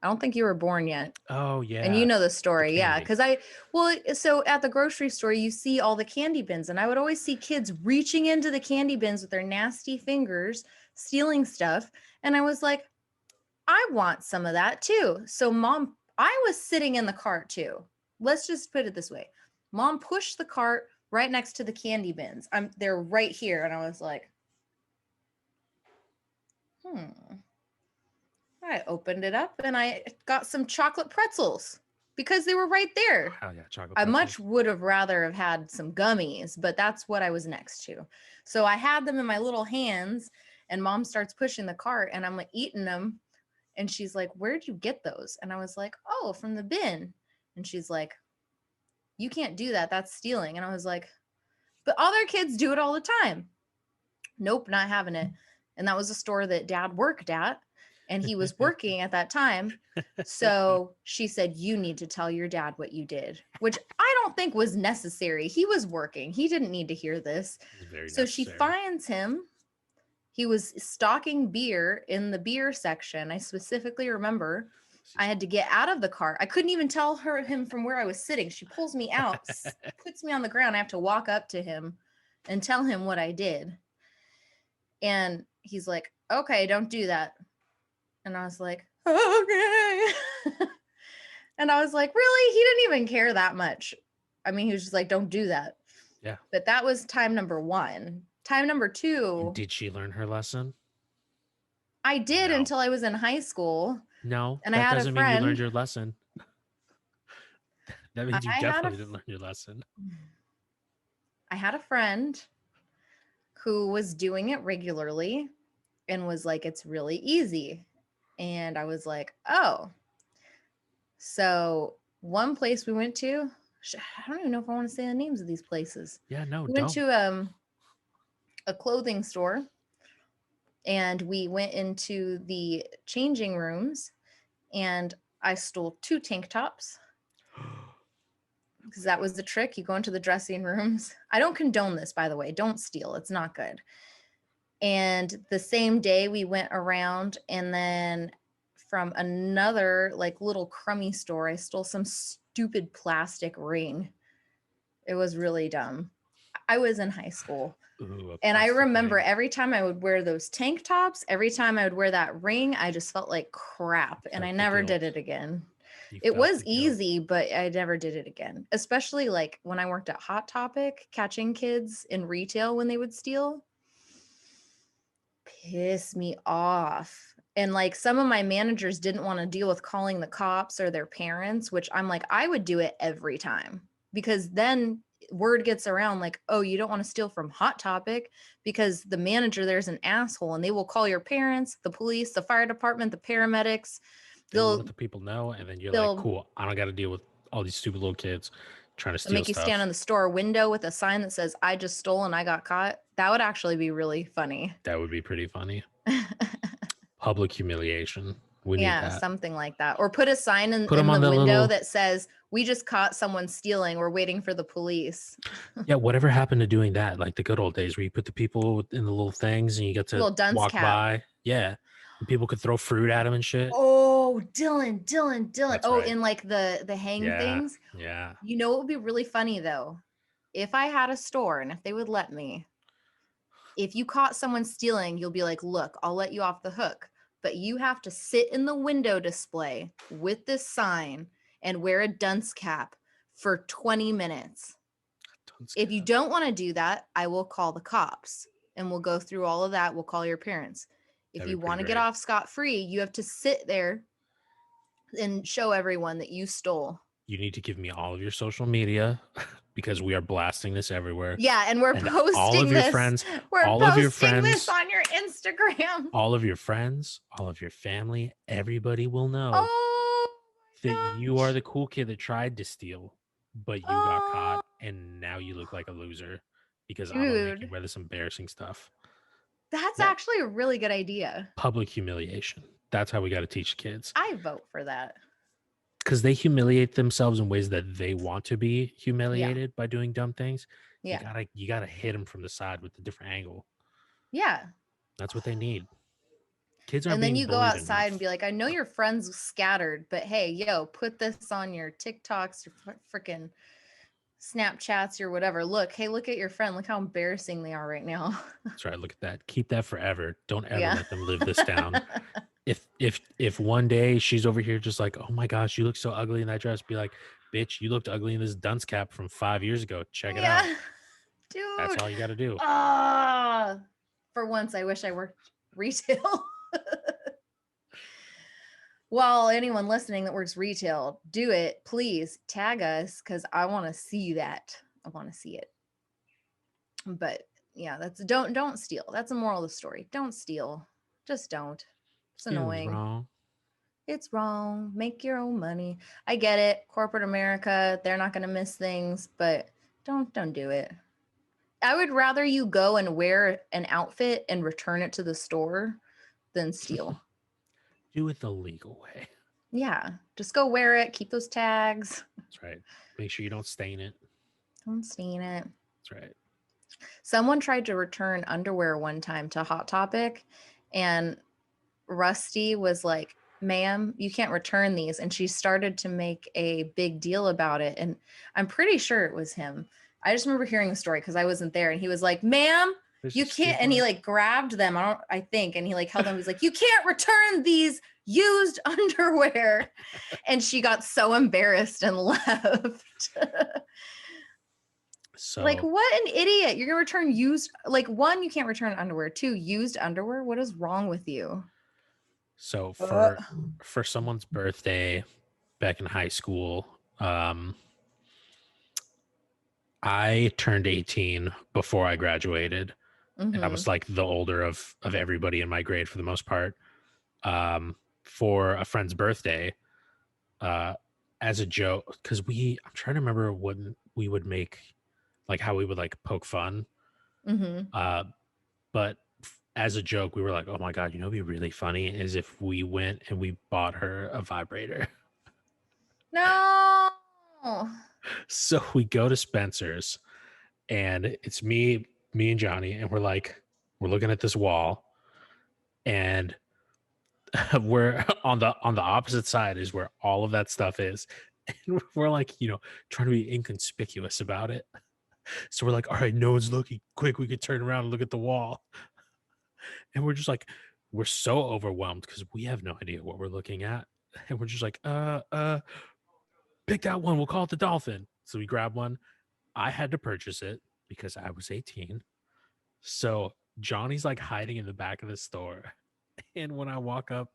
I don't think you were born yet. Oh yeah. And you know the story, yeah. candy. Because so at the grocery store, you see all the candy bins, and I would always see kids reaching into the candy bins with their nasty fingers, stealing stuff. And I was like, I want some of that too. So mom, I was sitting in the cart too. Let's just put it this way. Mom pushed the cart right next to the candy bins. They're right here. And I was like, I opened it up and I got some chocolate pretzels because they were right there. Hell yeah, chocolate I pretzels. much would have rather have had some gummies, but that's what I was next to. So I had them in my little hands, and mom starts pushing the cart and I'm like eating them. And she's like, "Where'd you get those?" And I was like, "Oh, from the bin." And she's like, "You can't do that. That's stealing." And I was like, "But other kids do it all the time." Nope, not having it. And that was a store that dad worked at, and he was working at that time. So she said, "You need to tell your dad what you did," which I don't think was necessary. He was working. He didn't need to hear this. So she finds him. He was stocking beer in the beer section. I specifically remember I had to get out of the car. I couldn't even tell him from where I was sitting. She pulls me out, puts me on the ground. I have to walk up to him and tell him what I did. And he's like, "Okay, don't do that." And I was like, "Okay." And I was like, "Really?" He didn't even care that much. I mean, he was just like, "Don't do that." Yeah. But that was time number 1. Time number 2. And did she learn her lesson? I did until I was in high school. No, and that I had doesn't a friend. mean you learned your lesson. That means you definitely didn't learn your lesson. I had a friend who was doing it regularly and was like, "It's really easy." And I was like, "Oh." So one place we went to, I don't even know if I want to say the names of these places. Yeah, no, we went to a clothing store, and we went into the changing rooms, and I stole 2 tank tops. Because that was the trick. You go into the dressing rooms. I don't condone this, by the way. Don't steal. It's not good. And the same day we went around, and then from another like little crummy store, I stole some stupid plastic ring. It was really dumb. I was in high school. Ooh, and I remember ring. every time I would wear those tank tops, every time I would wear that ring, I just felt like crap. And I never did it again. It was easy, but I never did it again. Especially like when I worked at Hot Topic, catching kids in retail when they would steal. Piss me off. And like some of my managers didn't want to deal with calling the cops or their parents, which I'm like, I would do it every time, because then word gets around like, "Oh, you don't want to steal from Hot Topic," because the manager there's an asshole, and they will call your parents, the police, the fire department, the paramedics. They'll let the people know, and then you're like, "Cool, I don't got to deal with all these stupid little kids trying to steal make you stand in the store window with a sign that says, "I just stole and I got caught." That would actually be really funny. That would be pretty funny. Public humiliation. We need that. Something like that. Or put a sign in the window that says, "We just caught someone stealing. We're waiting for the police." Yeah, whatever happened to doing that? Like the good old days where you put the people in the little things and you get to walk by. Yeah. And people could throw fruit at them and shit. Oh, Dylan. That's right. In like the hang things. Yeah. You know what would be really funny though? If I had a store and if they would let me, if you caught someone stealing, you'll be like, "Look, I'll let you off the hook. But you have to sit in the window display with this sign and wear a dunce cap for 20 minutes. If you don't want to do that, I will call the cops and we'll go through all of that. We'll call your parents. If you want to get off scot-free, you have to sit there and show everyone that you stole." You need to give me all of your social media because we are blasting this everywhere. Yeah, and we're posting all of your friends. We're posting this on your Instagram. All of your friends, all of your family, everybody will know that you are the cool kid that tried to steal, but you got caught, and now you look like a loser because I'm gonna make you wear this embarrassing stuff. That's actually a really good idea. Public humiliation. That's how we got to teach kids. I vote for that. because they humiliate themselves in ways that they want to be Yeah. humiliated by doing dumb things. Yeah. You gotta hit them from the side with a different angle. Yeah. That's what they need. Kids aren't And then being you go bullied outside enough. and be like, I know your friends scattered, but hey, yo, put this on your TikToks, your freaking Snapchats, your whatever. Look at your friend. Look how embarrassing they are right now. That's right. Look at that. Keep that forever. Don't ever Yeah. let them live this down. If one day she's over here just like, oh my gosh, you look so ugly in that dress, be like, bitch, you looked ugly in this dunce cap from 5 years ago. Check it out. Yeah. That's Dude. all you got to do. For once, I wish I worked retail. Well, anyone listening that works retail, do it. Please tag us because I want to see that. I want to see it. But yeah, that's don't steal. That's a moral of the story. Don't steal. Just don't. It's Stealing's annoying. wrong. It's wrong. Make your own money. I get it. Corporate America, they're not going to miss things, but don't do it. I would rather you go and wear an outfit and return it to the store than steal. Do it the legal way. Yeah, just go wear it. Keep those tags. That's right. Make sure you don't stain it. Don't stain it. That's right. Someone tried to return underwear one time to Hot Topic, and Rusty was like, ma'am, you can't return these. And she started to make a big deal about it. And I'm pretty sure it was him. I just remember hearing the story because I wasn't there. And he was like, ma'am, you can't. And he like grabbed them. I think. And he like held them. He's like, you can't return these used underwear. And she got so embarrassed and left. So like, what an idiot. You're going to return used. Like, one, you can't return underwear. Two, used underwear. What is wrong with you? So for someone's birthday back in high school, I turned 18 before I graduated. Mm-hmm. And I was like the older of everybody in my grade for the most part. For a friend's birthday, as a joke, because I'm trying to remember when we would make, like how we would like poke fun. Mm-hmm. But as a joke, we were like, oh my God, it'd be really funny is if we went and we bought her a vibrator. No. So we go to Spencer's and it's me and Johnny, and we're looking at this wall, and we're on the opposite side is where all of that stuff is. And we're like, trying to be inconspicuous about it. So we're like, all right, no one's looking. Quick, we could turn around and look at the wall. And we're just like, we're so overwhelmed because we have no idea what we're looking at. And we're just like, pick that one. We'll call it the dolphin. So we grab one. I had to purchase it because I was 18. So Johnny's like hiding in the back of the store. And when I walk up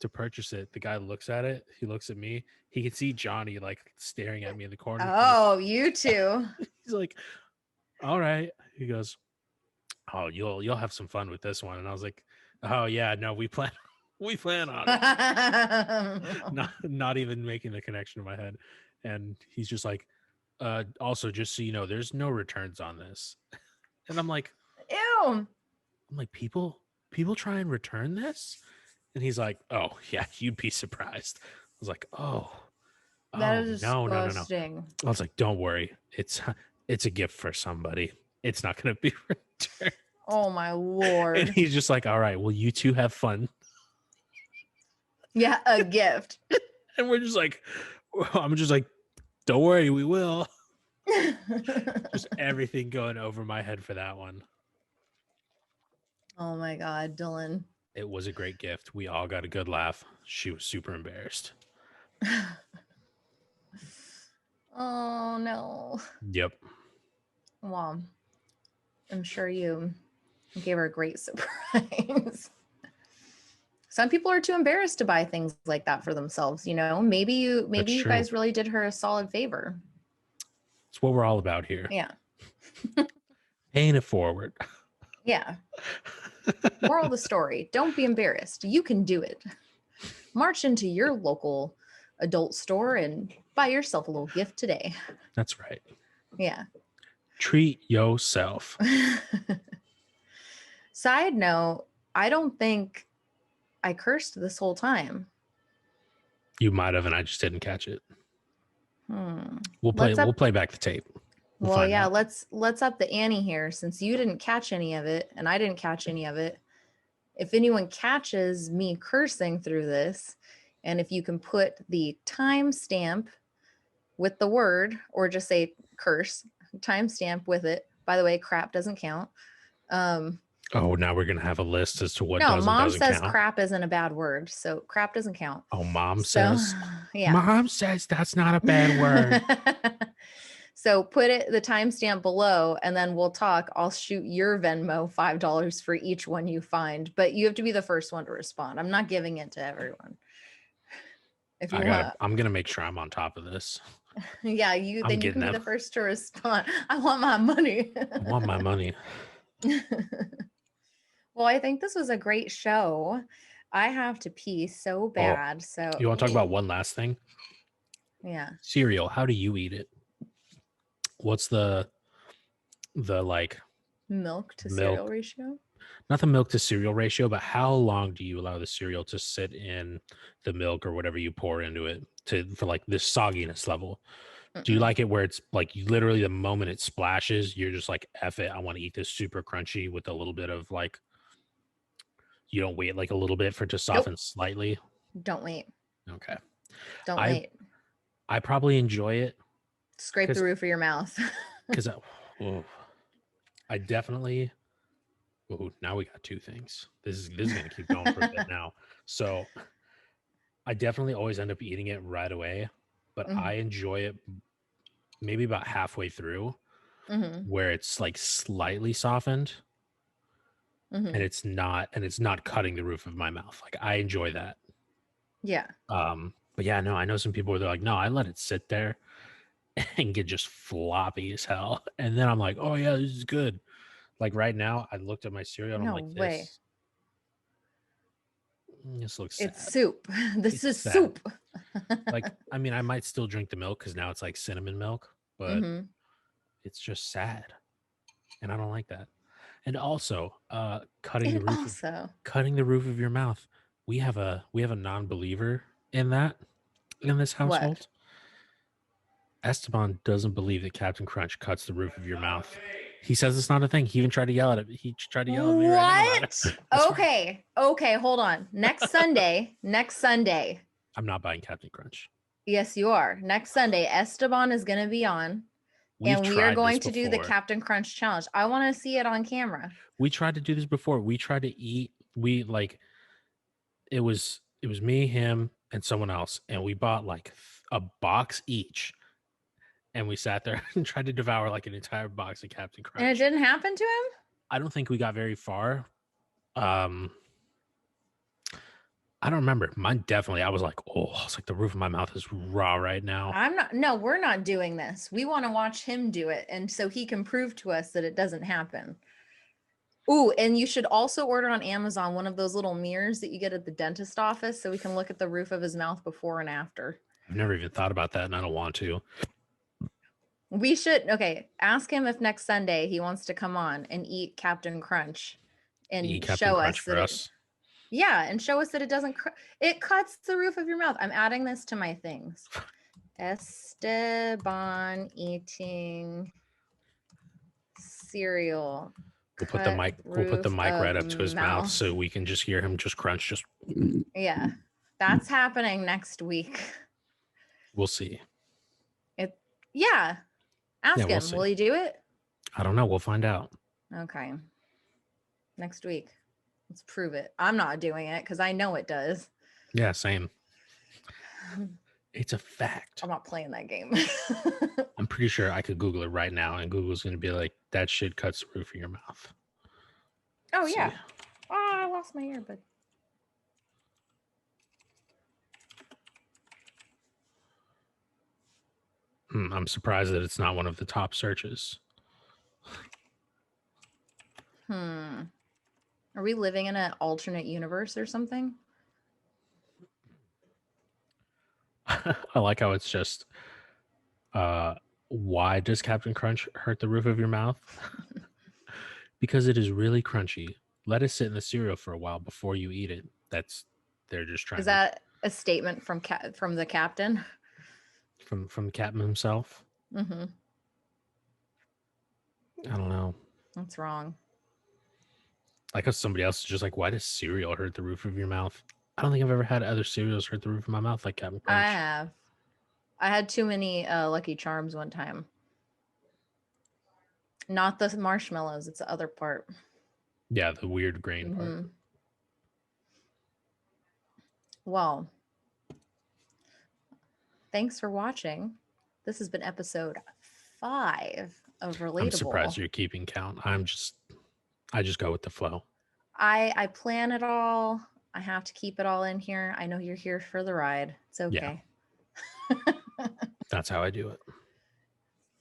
to purchase it, the guy looks at it. He looks at me. He can see Johnny like staring at me in the corner. Oh, you too. He's like, all right. He goes, oh, you'll have some fun with this one. And I was like, oh yeah, no, we plan on it. not even making the connection in my head. And he's just like, also just so you know, there's no returns on this. And I'm like, ew. I'm like, people try and return this? And he's like, oh yeah, you'd be surprised. I was like, that is no. disgusting. I was like, don't worry, it's a gift for somebody. It's not gonna be returned. Oh my Lord. And he's just like, all right, well, you two have fun. Yeah, a gift. And I'm just like, don't worry, we will. Just everything going over my head for that one. Oh my God, Dylan. It was a great gift. We all got a good laugh. She was super embarrassed. Oh no. Yep. Well, I'm sure you gave her a great surprise. Some people are too embarrassed to buy things like that for themselves. Maybe you guys really did her a solid favor. It's what we're all about here. Yeah. Paying it forward. Yeah. Moral of the story, don't be embarrassed. You can do it. March into your local adult store and buy yourself a little gift today. That's right. Yeah. Treat yourself. Side note, I don't think I cursed this whole time. You might have, and I just didn't catch it. We'll Let's play back the tape. Well, yeah, let's up the ante here, since you didn't catch any of it and I didn't catch any of it. If anyone catches me cursing through this, and if you can put the timestamp with the word, or just say curse, timestamp with it. By the way, crap doesn't count. Oh, now we're gonna have a list as to what no, does and mom doesn't says count. crap isn't a bad word, so crap doesn't count. Oh, mom says. Yeah. Mom says that's not a bad word. So put the timestamp below, and then we'll talk. I'll shoot your Venmo $5 for each one you find, but you have to be the first one to respond. I'm not giving it to everyone. If you want, I'm gonna make sure I'm on top of this. Yeah, you can be the first to respond. I want my money. I want my money. Well, I think this was a great show. I have to pee so bad. So you want to talk about one last thing? Yeah. Cereal. How do you eat it? What's the like milk to cereal ratio? Not the milk to cereal ratio, but how long do you allow the cereal to sit in the milk or whatever you pour into it for like this sogginess level? Do you like it where it's like literally the moment it splashes, you're just like, F it, I want to eat this super crunchy with a little bit of like, you don't wait like a little bit for it to soften slightly? Don't wait. Okay. Don't wait. I probably enjoy it. Scrape the roof of your mouth. Because I definitely... Oh, now we got two things. This is going to keep going for a bit now. So I definitely always end up eating it right away, but I enjoy it maybe about halfway through where it's like slightly softened and it's not cutting the roof of my mouth. Like I enjoy that. Yeah. But yeah, no, I know some people where they're like, no, I let it sit there and get just floppy as hell. And then I'm like, oh yeah, this is good. Like right now, I looked at my cereal and I'm like, this looks sad. It's soup. This is soup. Like, I mean, I might still drink the milk because now it's like cinnamon milk, but it's just sad. And I don't like that. And also, cutting the roof of your mouth. We have a non-believer in this household. What? Esteban doesn't believe that Captain Crunch cuts the roof of your mouth. He says it's not a thing. He even tried to yell at me. He tried to yell at me. What? Okay. Okay. Hold on. Next Sunday. I'm not buying Captain Crunch. Yes, you are. Next Sunday, Esteban is going to be on. We are going to do the Captain Crunch challenge. I want to see it on camera. We tried to do this before. We tried to eat. It was me, him, and someone else. And we bought like a box each. And we sat there and tried to devour like an entire box of Captain Crunch. And it didn't happen to him? I don't think we got very far. I don't remember. Mine definitely. I was like, it's like the roof of my mouth is raw right now. No, we're not doing this. We want to watch him do it. And so he can prove to us that it doesn't happen. Ooh, and you should also order on Amazon one of those little mirrors that you get at the dentist office so we can look at the roof of his mouth before and after. I've never even thought about that and I don't want to. We should. Okay. Ask him if next Sunday he wants to come on and eat Captain Crunch and show us that and show us that it doesn't, it cuts the roof of your mouth. I'm adding this to my things. Esteban eating cereal. We'll put the mic right up to his mouth so we can just hear him just crunch. Just yeah. That's happening next week. We'll see. Yeah. Ask him. Will he do it? I don't know. We'll find out. Okay. Next week. Let's prove it. I'm not doing it because I know it does. Yeah, same. It's a fact. I'm not playing that game. I'm pretty sure I could Google it right now and Google's going to be like, that shit cuts the roof of your mouth. Oh, yeah. Oh, I lost my earbud. I'm surprised that it's not one of the top searches. Are we living in an alternate universe or something? I like how it's just, why does Captain Crunch hurt the roof of your mouth? Because it is really crunchy. Let it sit in the cereal for a while before you eat it. They're just trying. A statement from the captain. From Captain himself. Mm-hmm. I don't know. That's wrong. Like how somebody else is just like, why does cereal hurt the roof of your mouth? I don't think I've ever had other cereals hurt the roof of my mouth like Captain Crunch. I have. I had too many Lucky Charms one time. Not the marshmallows, it's the other part. Yeah, the weird grain part. Well, thanks for watching. This has been episode 5 of Relatable. I'm surprised you're keeping count. I just go with the flow. I plan it all. I have to keep it all in here. I know you're here for the ride. It's okay. Yeah. That's how I do it.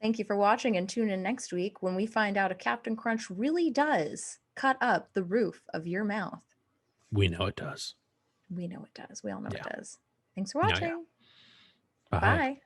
Thank you for watching, and tune in next week when we find out if Captain Crunch really does cut up the roof of your mouth. We know it does. We know it does. We all know Yeah. it does. Thanks for watching. Yeah. Bye.